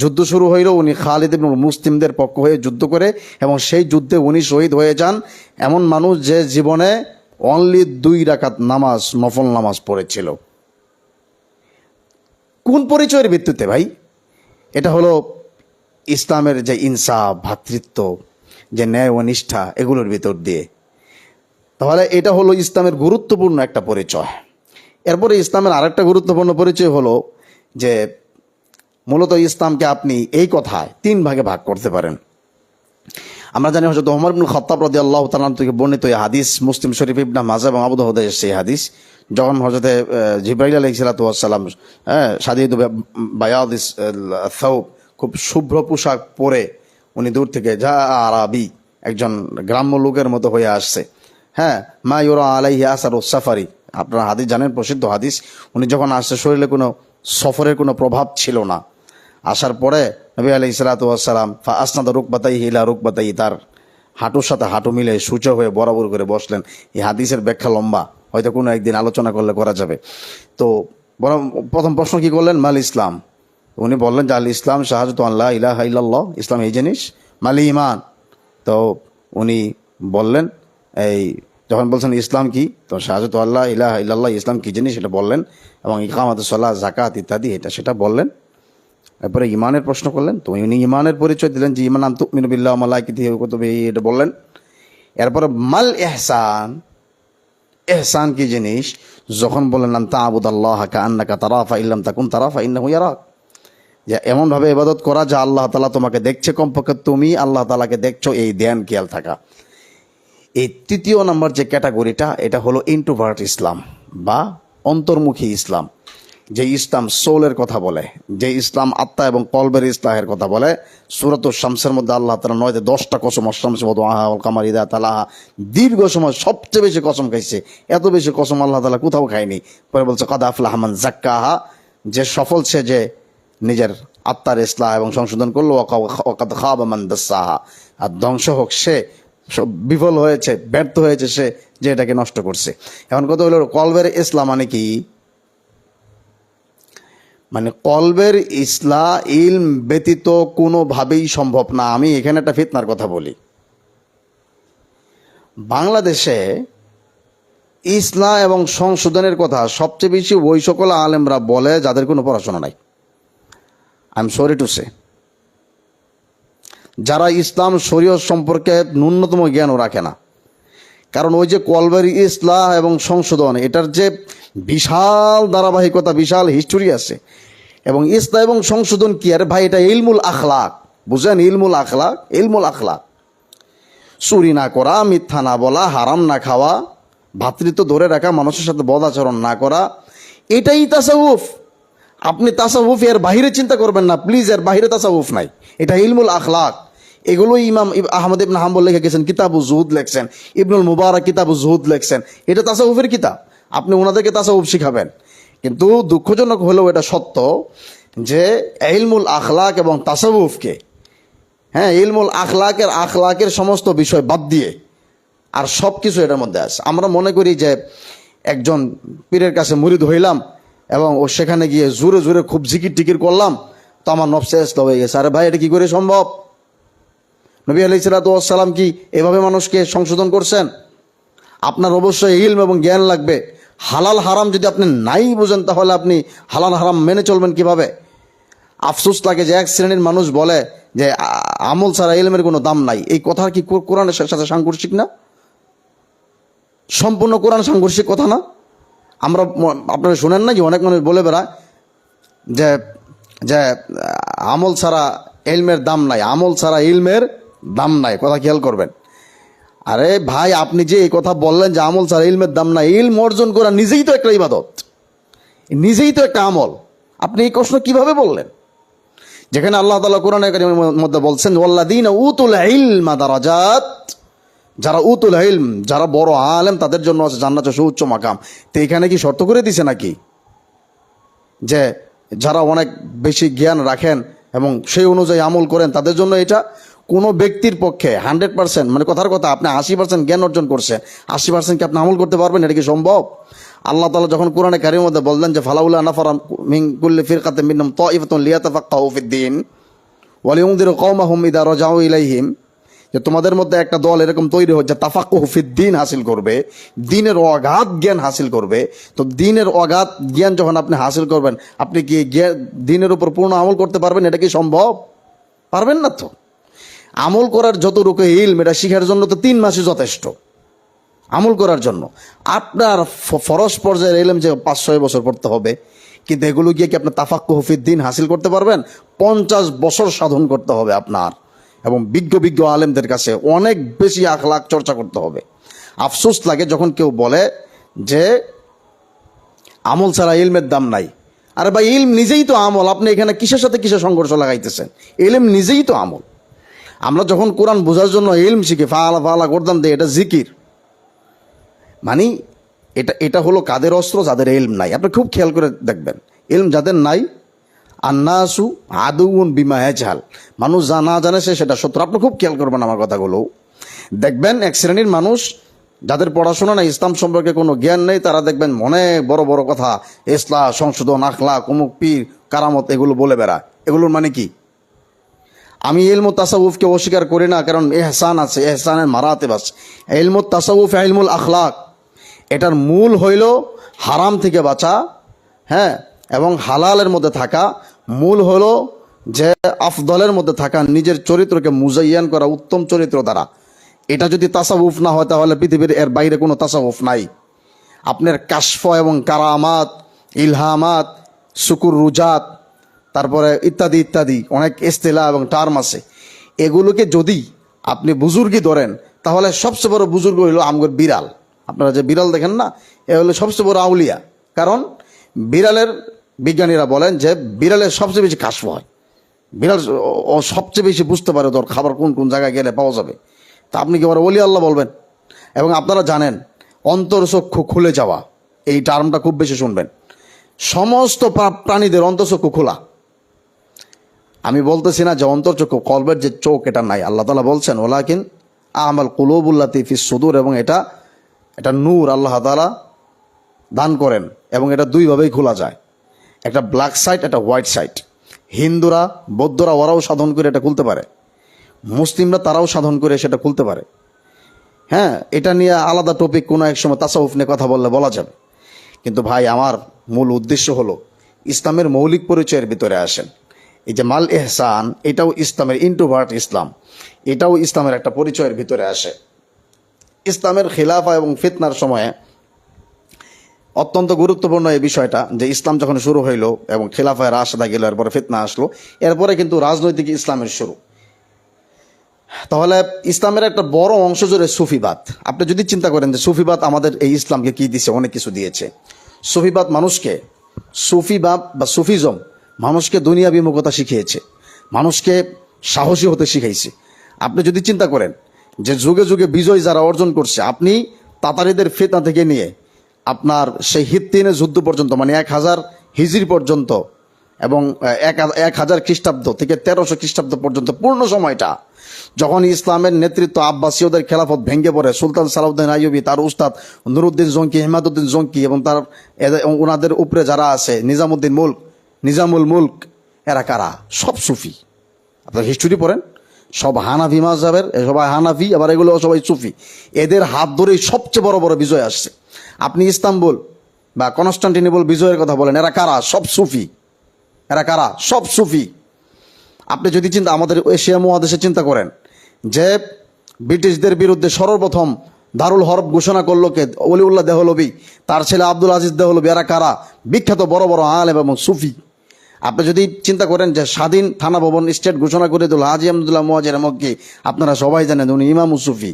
যুদ্ধ শুরু হইল। উনি খালিদ ইবনুল মুসলিমদের পক্ষ হয়ে যুদ্ধ করে, এবং সেই যুদ্ধে উনি শহীদ হয়ে যান। এমন মানুষ যে জীবনে অনলি 2 রাকাত নামাজ, নফল নামাজ পড়েছিল। কোন পরিচয়ের ভিত্তিতে ভাই? এটা হলো ইসলামের যে ইনসাফ, ভ্রাতৃত্ব, যে ন্যায় ও নিষ্ঠা, এগুলোর ভিতর দিয়ে। তাহলে এটা হলো ইসলামের গুরুত্বপূর্ণ একটা পরিচয়। এরপরে ইসলামের আরেকটা গুরুত্বপূর্ণ পরিচয় হলো যে মূলত ইসলামকে আপনি এই কথায় 3 ভাগে ভাগ করতে পারেন। আমরা জানি হযরত ওমর ইবনে খাত্তাব রাদিয়াল্লাহু তাআলা থেকে বর্ণিত এই হাদিস মুসলিম শরীফ, ইবনে মাজাহ এবং আবু দাউদে এসেছে এই হাদিস। যখন হযরত জিবরাইল আলাইহিস সালাতু ওয়াস সালাম শাদীদু বায়াদিস থাওব, খুব শুভ্র পোশাক পরে উনি দূর থেকে আরাবি, একজন গ্রাম্য লোকের মতো হয়ে আসছে। মা ইউরা আলাইহি আসারুস সাফারি, আপনারা হাদিস জানেন, প্রসিদ্ধ হাদিস। উনি যখন আসছে শরীরে কোনো সফরের কোনো প্রভাব ছিল না। আসার পরে নবী আলাইহিস সালাতু ওয়াস সালাম ফা আসনাদা রুকবাতাইহি ইলা রুকবাতাইহি, তার হাঁটুর সাথে হাঁটু মিলে সূচা হয়ে বরাবর করে বসলেন। এই হাদিসের ব্যাখ্যা লম্বা, হয়তো কোনো একদিন আলোচনা করলে করা যাবে। তো প্রথম প্রশ্ন কি করলেন? মাল ইসলাম। উনি বললেন যে আল ইসলাম শাহাদাতু আল্লা ইলাহা ইল্লাল্লাহ, ইসলাম এই জিনিস। মাল ঈমান, তো উনি বললেন যখন বলছেন ইসলাম কি, তো শাহাদাতু আল্লা ইলাহা ইল্লাল্লাহ, ইসলাম কি জিনিস সেটা বললেন, এবং ইকামাতুস সালাত, যাকাত ইত্যাদি সেটা বললেন। এরপরে ইমানের প্রশ্ন করলেন, তো উনি ইমানের পরিচয় দিলেন যে ঈমান আন তুমিনু বিল্লাহি ওয়া মালাইকাতিহি ওয়া কুতুবিহি, এটা বললেন। এরপরে মাল ইহসান, ইহসান কি জিনিস, যখন বললেন আন তা'বুদাল্লাহা কাআন্নাকা তারাহু ফা ইল্লাম তাকুন তারাহু ফা ইন্নাহু ইয়ারাক, যে এমনভাবে ইবাদত করা যা আল্লাহ তাআলা তোমাকে দেখছে, কমপক্ষে তুমি আল্লাহ তাআলাকে দেখছো, এই ধ্যান খেয়াল থাকা। এই 3য় নম্বর যে ক্যাটাগরিটা, এটা হলো ইন্ট্রোভার্ট ইসলাম বা অন্তর্মুখী ইসলাম, যে ইসলাম সোলের কথা বলে, যে ইসলাম আত্মা এবং কলবের ইসলাহের কথা বলে। সূরাতুশ শামসের মধ্যে আল্লাহ তাআলা 9তে 10টা কসম, শামসি ওয়া দুআহা ওয়াল কামারি ইযা তালাহা, দীর্ঘ সময় সবচেয়ে বেশি কসম খাইছে। এত বেশি কসম আল্লাহ তাআলা কোথাও খায়নি। পরে বলছে কাদ আফলাহা মান যাক্কাহা, যে সফল সে যে নিজের আত্মার ইসলাহ এবং সংশোধন করলো, ওয়া কাদ খাবা মান দাসাহা, আর ধ্বংস হোক সে, বিফল হয়েছে, ব্যর্থ হয়েছে সে যে এটাকে নষ্ট করছে। এখন কথা হলো কলবের ইসলাম মানে কি? মানে কলবের ইসলাহ ইলম ব্যতীত কোনোভাবেই সম্ভব না। আমি এখানে একটা ফিতনার কথা বলি। বাংলাদেশে ইসলাহ এবং সংশোধনের কথা সবচেয়ে বেশি ওই সকল আলেমরা বলে যাদের কোনো পড়াশোনা নাই। I am sorry to say, যারা ইসলাম শরীয়ত সম্পর্কে ন্যূনতম জ্ঞানও রাখে না। কারণ ওই যে কলবের ইসলাহ এবং সংশোধন, এটার যে বিশাল ধারাবাহিকতা, বিশাল হিস্টোরি আছে। এবং ইসলাহ এবং সংশোধন কি, আরে ভাই এটা ইলমুল আখলাক, বুঝেন? ইলমুল আখলাক, ইলমুল আখলাক। চুরি না করা, মিথ্যা না বলা, হারাম না খাওয়া, ভাতৃত্ব ধরে রাখা, মানুষের সাথে বদ আচরণ না করা, এটাই তাসাউফ। আপনি তাসাউফ এর বাহিরে চিন্তা করবেন না প্লিজ, এর বাহিরে তাসাউফ নাই। এটা ইলমুল আখলাক। এগুলোই ইমাম আহমদ ইবনে হাম্বল লিখে গেছেন, কিতাবু জুহুদ লেখছেন, ইবনুল মুবারক কিতাবু জুহুদ লেখছেন। এটা তাসাউফের কিতাব, আপনি ওনাদেরকে তাসাউফ শিখাবেন। কিন্তু দুঃখজনক হলেও এটা সত্য যে ইলমুল আখলাক এবং তাসাউফকে, হ্যাঁ, ইলমুল আখলাকের সমস্ত বিষয় বাদ দিয়ে আর সব কিছু এটার মধ্যে আছে। আমরা মনে করি যে একজন পীরের কাছে মুরিদ হইলাম এবং ও সেখানে গিয়ে জোরে জোরে খুব জিকির টিকির করলাম, তো আমার নফসে ইসলাহ হয়ে গেছে। আরে ভাই, এটা কি করে সম্ভব? নবী আলাইহিস সালাতু ওয়াস সালাম কি এভাবে মানুষকে সংশোধন করছেন? আপনার অবশ্যই ইলম এবং জ্ঞান লাগবে। হালাল হারাম যদি আপনি নাই বুঝেন, তাহলে আপনি হালাল হারাম মেনে চলবেন কিভাবে? আফসোস লাগে যে এক শ্রেণীর মানুষ বলে যে আমল ছাড়া ইলমের কোনো দাম নাই। এই কথা কি কোরআনের সাথে সাংঘর্ষিক না? সম্পূর্ণ কোরআন সাংঘর্ষিক কথা না? আমরা, আপনারা শুনেন না যে অনেক মানুষ বলে বেড়ায় যে যে আমল ছাড়া ইলমের দাম নাই, আমল ছাড়া ইলমের দাম নাই। কথা খেয়াল করবেন। আরে ভাই, আপনি যে এই কথা বললেন যে আমল ছাড়া ইলমের দাম নাই, ইলম অর্জন করা নিজেই তো একটা ইবাদত, নিজেই তো একটা আমল। আপনি এই প্রশ্ন কিভাবে বললেন? যেখানে আল্লাহ তাআলা কোরআনের কারীমের মধ্যে বলছেন, ওয়াল্লাযীনা উতুল ইলমা দারাজাত, যারা উতুল ইলম, যারা বড় আলেম, তাদের জন্য আছে জান্নাতের সুউচ্চ মাকাম। তো এখানে কি শর্ত করে দিছে নাকি যে যারা অনেক বেশি জ্ঞান রাখেন এবং সেই অনুযায়ী আমল করেন তাদের জন্য এটা? কোনো ব্যক্তির পক্ষে 100%, মানে কথার কথা, আপনি 80% জ্ঞান অর্জন করছেন, 80% কি আপনি আমল করতে পারবেন? এটা কি সম্ভব? আল্লাহ তাআলা যখন কোরআনে কারীমের মধ্যে বললেন যে ফালাউলা নাফারা মিন কুল্লি ফিরকাতিন মিনহুম তাইফাতুন লিয়াতাফাক্কাহু ফিদ-দীন ওয়া লিউনযিরু কওমাহুম ইযা রাজাউ ইলাইহিম, যে তোমাদের মধ্যে একটা দল এরকম তৈরি হচ্ছে তাফাক্কুহু ফিদ-দীন হাসিল করবে, দ্বীনের অগাধ জ্ঞান হাসিল করবে। তো দ্বীনের অগাধ জ্ঞান যখন আপনি হাসিল করবেন, আপনি কি দ্বীনের উপর পূর্ণ আমল করতে পারবেন? এটা কি সম্ভব? পারবেন না তো। আমল করার যতটুকু ইলম, এটা শিখার জন্য তো 3 মাসই যথেষ্ট আমল করার জন্য। আপনার ফরজ পর্যায়ের ইলম যে 5-6 বছর পড়তে হবে, কিন্তু এগুলো গিয়ে কি আপনার তাফাক্কুহু ফিদ-দীন হাসিল করতে পারবেন? 50 বছর সাধন করতে হবে আপনার, এবং বিজ্ঞ আলেমদের কাছে অনেক বেশি আখলাক চর্চা করতে হবে। আফসোস লাগে যখন কেউ বলে যে আমল ছাড়া ইলমের দাম নাই। আরে ভাই, ইলম নিজেই তো আমল। আপনি এখানে কিসের সাথে কিসের সংঘর্ষ লাগাইতেছেন? ইলম নিজেই তো আমল। আমরা যখন কোরআন বোঝার জন্য ইলম শিখি, ফালা ফালা করতাম দিয়ে, এটা জিকির। মানে এটা হলো কাদের অস্ত্র? যাদের ইলম নাই। আপনি খুব খেয়াল করে দেখবেন, ইলম যাদের নাই, আন্নাসু আদুউন বিমা ইয়াজহাল, মানুষ যা না জানে সে সেটা শত্রু। আপনি খুব খেয়াল করবেন আমার কথাগুলো। দেখবেন এক শ্রেণীর মানুষ যাদের পড়াশোনা নাই, ইসলাম সম্পর্কে কোনো জ্ঞান নেই, তারা দেখবেন অনেক বড় বড় কথা, ইসলাম সংশোধন, আখলাক, অমুক পীর, কারামত, এগুলো বলে বেড়ায়। এগুলোর মানে কি? আমি ইলমু তাসাউফকে অস্বীকার করি না, কারণ ইহসান আছে, ইহসানের মারাতেব আছে। ইলমু তাসাউফ ইলমুল আখলাক, এটার মূল হইল হারাম থেকে বাঁচা, হ্যাঁ, এবং হালালের মধ্যে থাকা। মূল হলো যে আফদলের মধ্যে থাকা, নিজের চরিত্রকে মুজাইয়ান করা উত্তম চরিত্র দ্বারা। এটা যদি তাসাউফ না হয়, তাহলে পৃথিবীর এর বাইরে কোনো তাসাউফ নাই। আপনার কাশফ এবং কারামাত, ইলহামাত, শুকুর রুজাত, তারপরে ইত্যাদি ইত্যাদি অনেক ইস্তিলা এবং টার্ম আছে। এগুলোকে যদি আপনি বুজুর্গি ধরেন, তাহলে সবচেয়ে বড় বুজুর্গ হইল আমগর বিড়াল। আপনারা যে বিড়াল দেখেন না, এ হলো সবচেয়ে বড় আউলিয়া। কারণ বিড়ালের, বিজ্ঞানীরা বলেন যে বিড়ালের সবচেয়ে বেশি কাশফ হয়। বিড়াল ও সবচেয়ে বেশি বুঝতে পারে তোর খাবার কোন কোন জায়গায় গেলে পাওয়া যাবে। তা আপনি কি বলে ওলি আল্লাহ বলবেন? এবং আপনারা জানেন অন্তরচক্ষু খুলে যাওয়া, এই টার্মটা খুব বেশি শুনবেন। সমস্ত প্রাণীদের অন্তরচক্ষু খোলা। আমি বলতেছি না যে অন্তরচক্ষু, কলবের যে চোখ, এটা নাই। আল্লাহ তাআলা বলছেন ওয়ালাকিন আমাল কুলুবুল্লাতি ফিস সুদূর, এবং এটা নূর আল্লাহ তাআলা দান করেন, এবং এটা 2 ভাবেই খোলা যায়। একটা ব্ল্যাক সাইট, একটা হোয়াইট সাইট। হিন্দুরা, বৌদ্ধরা ওরাও সাধন করে এটা খুলতে পারে, মুসলিমরা তারাও সাধন করে সেটা খুলতে পারে। হ্যাঁ, এটা নিয়ে আলাদা টপিক কোনো এক সময় তাসাউফ নিয়ে কথা বললে বলা যাবে। কিন্তু ভাই, আমার মূল উদ্দেশ্য হলো ইসলামের মৌলিক পরিচয়ের ভিতরে আসেন। এই যে মাল এহসান, এটাও ইসলামের, ইন্ট্রোভার্ট ইসলাম, এটাও ইসলামের একটা পরিচয়ের ভিতরে আসে। ইসলামের খিলাফা এবং ফিতনার সময়ে অত্যন্ত গুরুত্বপূর্ণ এই বিষয়টা, যে ইসলাম যখন শুরু হইল এবং খিলাফায় রাশেদা গেল, এরপরে ফিতনা আসলো, এরপরে কিন্তু রাজনৈতিক ইসলামের শুরু। তাহলে ইসলামের একটা বড় অংশ জুড়ে সুফিবাদ। আপনি যদি চিন্তা করেন যে সুফিবাদ আমাদের এই ইসলামকে কি দিয়েছে, অনেক কিছু দিয়েছে। সুফিবাদ মানুষকে, সুফিবাদ বা সুফিজম মানুষকে দুনিয়া বিমুখতা শিখিয়েছে, মানুষকে সাহসী হতে শিখাইছে। আপনি যদি চিন্তা করেন যে যুগে যুগে বিজয় যারা অর্জন করছে, আপনি তাতারিদের ফিতনা থেকে নিয়ে আপনার সেই হিত্তিনের যুদ্ধ পর্যন্ত, মানে 1000 হিজরি পর্যন্ত এবং 1000 খ্রিস্টাব্দ থেকে 1300 খ্রিস্টাব্দ পর্যন্ত পূর্ণ সময়টা যখন ইসলামের নেতৃত্ব আব্বাসীয়দের খেলাফত ভেঙে পড়ে, সুলতান সালাউদ্দিন আইয়ুবী, তার উস্তাদ নুরুদ্দিন জঙ্কি, হিমাদুদ্দিন জঙ্কি এবং ওনাদের উপরে যারা আছে নিজামুল মুলক, এরা কারা? সব সুফি। আপনার হিস্ট্রি পড়েন, সব হানাফি মাযহাবের, সবাই হানাফি, আবার এগুলো সবাই সুফি। এদের হাত ধরেই সবচেয়ে বড় বড় বিজয় আসছে। আপনি ইস্তাম্বুল বা কনস্টান্টিনোপল বিজয়ের কথা বলেন, এরা কারা? সব সুফি। এরা কারা? সব সুফি। আপনি যদি আমাদের এশিয়া মহাদেশে চিন্তা করেন, যে ব্রিটিশদের বিরুদ্ধে সর্বপ্রথম দারুল হরব ঘোষণা করলো কে? ওলিউল্লাহ দেহলভী, তার ছেলে আব্দুল আজিজ দেহলভী। এরা কারা? বিখ্যাত বড় বড় আলেম এবং সুফি। আপনি যদি চিন্তা করেন যে স্বাধীন থানা ভবন স্টেট ঘোষণা করে দিল হাজী আহমদুল্লাহ মুহাজির মক্কি, আপনারা সবাই জানেন উনি ইমাম সুফি।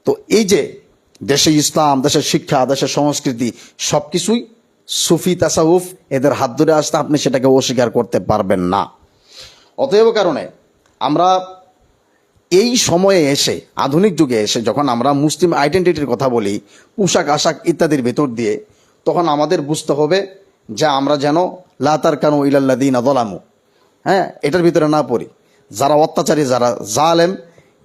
তো এই যে দেশে ইসলাম, দেশের শিক্ষা, দেশের সংস্কৃতি সব কিছুই সুফি তাসাউফ, এদের হাত ধরে আসতে আপনি সেটাকে অস্বীকার করতে পারবেন না। অতএব কারণে আমরা এই সময়ে এসে, আধুনিক যুগে এসে, যখন আমরা মুসলিম আইডেন্টিটির কথা বলি, পোশাক আশাক ইত্যাদির ভেতর দিয়ে, তখন আমাদের বুঝতে হবে যে আমরা যেন লা তারকানু ইলাল্লাযীনা যালামু, হ্যাঁ, এটার ভিতরে না পড়ি। যারা অত্যাচারী, যারা জালেম,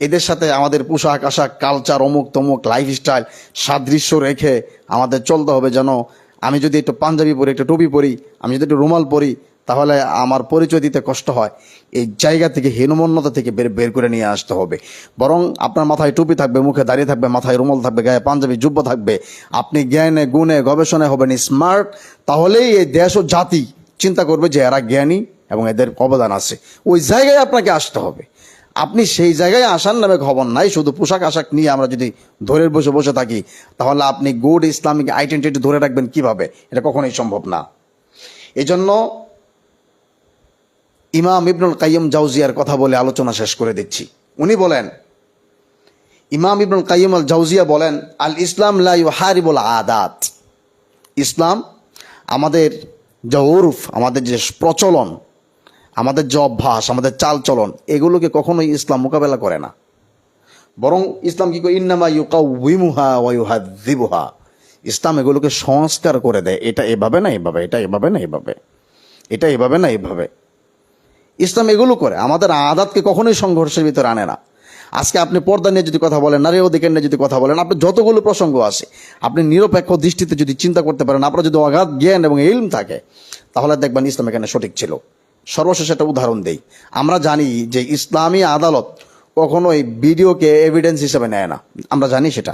এদের সাথে আমাদের পোশাক আশাক, কালচার, অমুক তমুক লাইফস্টাইল সাদৃশ্য রেখে আমাদের চলতে হবে। যেন আমি যদি একটু পাঞ্জাবি পরি, একটু টুপি পরি, আমি যদি একটু রুমাল পরি, তাহলে আমার পরিচয় দিতে কষ্ট হয়। এই জায়গা থেকে, হীনমন্যতা থেকে বের করে নিয়ে আসতে হবে। বরং আপনার মাথায় টুপি থাকবে, মুখে দাঁড়িয়ে থাকবে, মাথায় রুমাল থাকবে, গায়ে পাঞ্জাবি জুব্বা থাকবে, আপনি জ্ঞানে গুণে গবেষণায় হবেন স্মার্ট। তাহলেই এই দেশ ও জাতি চিন্তা করবে যে এরা জ্ঞানী এবং এদের অবদান আছে। ওই জায়গায় আপনাকে আসতে হবে। আপনি সেই জায়গায় আসার নামে খবর নাই, শুধু পোশাক আশাক নিয়ে আমরা যদি ধরে বসে থাকি, তাহলে আপনি গুড ইসলামিক আইডেন্টিটি ধরে রাখবেন কিভাবে? এটা কখনোই সম্ভব না। এই জন্য ইমাম ইবনুল কাইয়্যিম জাওজিয়ার কথা বলে আলোচনা শেষ করে দিচ্ছি। উনি বলেন, ইমাম ইবনুল কাইয়্যিম আল জাওজিয়া বলেন, আল ইসলাম লা ইউহারিবুল আদাত। ইসলাম আমাদের যে উরফ, আমাদের যে প্রচলন, আমাদের যে অভ্যাস, আমাদের চালচলন, এগুলোকে কখনোই ইসলাম মোকাবেলা করে না। বরং ইসলাম কি করে? ইন্নামা ইউকাউইমুহা ওয়া ইউহাযযিবুহা। ইসলাম এগুলোকে সংস্কার করে দেয়। এটা এভাবে না এভাবে, এটা এভাবে না এভাবে, এটা এভাবে না এভাবে। ইসলাম এগুলো করে, আমাদের আদাতকে কখনোই সংঘর্ষের ভিতরে আনে না। আজকে আপনি পর্দা নিয়ে যদি কথা বলেন, নারী অধিকার নিয়ে যদি কথা বলেন, আপনি যতগুলো প্রসঙ্গ আছে, আপনি নিরপেক্ষ দৃষ্টিতে যদি চিন্তা করতে পারেন, আপনার যদি অগাধ জ্ঞান এবং ইলম থাকে, তাহলে দেখবেন ইসলাম এখানে সঠিক ছিল। সর্বশেষ একটা উদাহরণ দেই। আমরা জানি যে ইসলামী আদালত কখনোই ভিডিওকে এভিডেন্স হিসেবে নেয় না। আমরা জানি সেটা,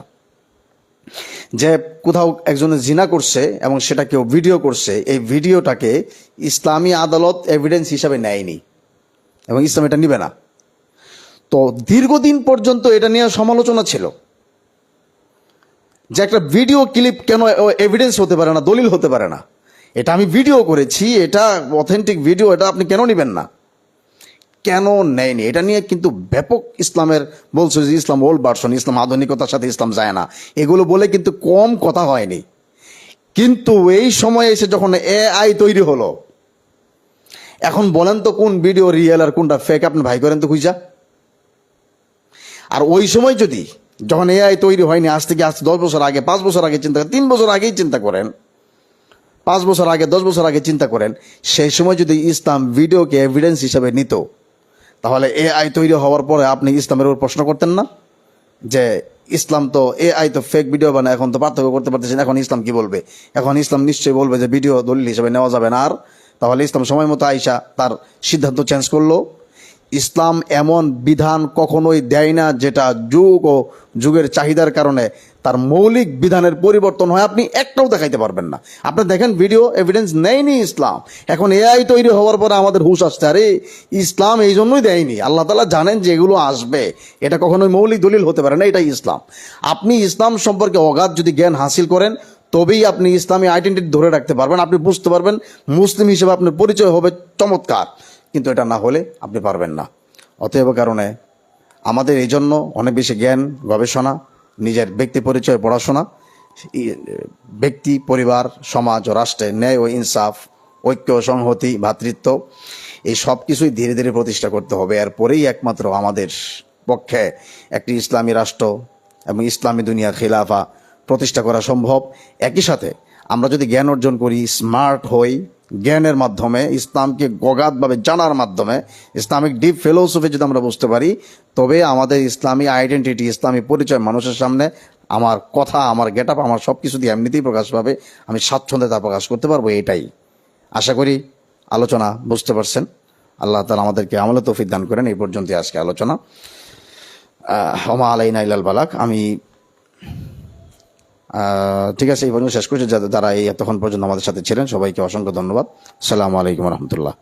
যে কোথাও একজনে জিনা করছে এবং সেটা কেউ ভিডিও করছে, এই ভিডিওটাকে ইসলামী আদালত এভিডেন্স হিসাবে নেয়নি এবং ইসলাম এটা নিবে না। তো দীর্ঘদিন পর্যন্ত এটা নিয়ে সমালোচনা ছিল যে একটা ভিডিও ক্লিপ কেন এভিডেন্স হতে পারে না, দলিল হতে পারে না। এটা আমি ভিডিও করেছি, এটা অথেন্টিক ভিডিও, এটা আপনি কেন নেবেন না? কেন নেয়নি? এটা নিয়ে কিন্তু ব্যাপক ইসলামের বলছে যে ইসলাম ওল্ড ভার্সন, ইসলাম আধুনিকতার সাথে ইসলাম যায় না, এগুলো বলে কিন্তু কম কথা হয়নি। কিন্তু এই সময়ে এসে যখন এআই তৈরি হলো, এখন বলেন তো কোন ভিডিও রিয়েল আর কোনটা ফেক? আপনি ভাই করেন তো খুঁজা। আর ওই সময় যদি, যখন এআই তৈরি হয়নি, আজ থেকে 10 বছর আগে, 5 বছর আগে চিন্তা করেন, 3 বছর আগেই চিন্তা করেন, 5 বছর আগে, 10 বছর আগে চিন্তা করেন, সেই সময় যদি ইসলাম ভিডিওকে এভিডেন্স হিসাবে নিত, তাহলে এআই তৈরি হওয়ার পরে আপনি ইসলামের উপর প্রশ্ন করতেন না যে ইসলাম তো এআই তো ফেক ভিডিও বানায়, এখন তো পার্থক্য করতে পারতেছি না, এখন ইসলাম কি বলবে? এখন ইসলাম নিশ্চয়ই বলবে যে ভিডিও দলিল হিসেবে নেওয়া যাবে না। আর তাহলে ইসলাম সময় মতো আইসা তার সিদ্ধান্ত চেঞ্জ করলো। ইসলাম এমন বিধান কখনোই দেয় না যেটা যুগ ও যুগের চাহিদার কারণে তার মৌলিক বিধানের পরিবর্তন হয়, আপনি একটাও দেখাইতে পারবেন না। আপনি দেখেন ভিডিও এভিডেন্স নেয়নি ইসলাম। এখন এআই তৈরি হওয়ার পরে আমাদের হুঁশ আসছে, আরে ইসলাম এই জন্যই দেয়নি। আল্লাহ তাআলা জানেন যে এগুলো আসবে, এটা কখনোই মৌলিক দলিল হতে পারে না, এটাই ইসলাম। আপনি ইসলাম সম্পর্কে অগাধ যদি জ্ঞান হাসিল করেন, তবেই আপনি ইসলামী আইডেন্টিটি ধরে রাখতে পারবেন, আপনি বুঝতে পারবেন, মুসলিম হিসেবে আপনার পরিচয় হবে চমৎকার। কিন্তু এটা না হলে আপনি পারবেন না। অতএব কারণে আমাদের এই জন্য অনেক বেশি জ্ঞান, গবেষণা, নিজের ব্যক্তি পরিচয়, পড়াশোনা, ব্যক্তি, পরিবার, সমাজ ও রাষ্ট্রে ন্যায় ও ইনসাফ, ঐক্য, সংহতি, ভ্রাতৃত্ব, এই সব কিছুই ধীরে ধীরে প্রতিষ্ঠা করতে হবে। এরপরেই একমাত্র আমাদের পক্ষে একটি ইসলামী রাষ্ট্র এবং ইসলামী দুনিয়া খিলাফা প্রতিষ্ঠা করা সম্ভব। একই সাথে আমরা যদি জ্ঞান অর্জন করি, স্মার্ট হই, জ্ঞানের মাধ্যমে ইসলামকে গগাধভাবে জানার মাধ্যমে ইসলামিক ডিপ ফিলোসফি যদি আমরা বুঝতে পারি, তবে আমাদের ইসলামী আইডেন্টিটি, ইসলামী পরিচয় মানুষের সামনে আমার কথা, আমার গেট আপ, আমার সব কিছু দিয়ে এমনিতেই প্রকাশ পাবে, আমি স্বাচ্ছন্দ্যে তা প্রকাশ করতে পারবো। এটাই আশা করি আলোচনা বুঝতে পারছেন। আল্লাহ তাআলা আমাদেরকে আমলে তৌফিক দান করেন। এই পর্যন্ত আজকে আলোচনা। ওমা আলাইনা ইল্লাল বালাগ। আমি ঠিক আছে, এই পর্যন্ত শেষ করছি। যারা এই এতক্ষণ পর্যন্ত আমাদের সাথে ছিলেন সবাইকে অসংখ্য ধন্যবাদ। আসসালামু আলাইকুম রহমতুল্লাহ।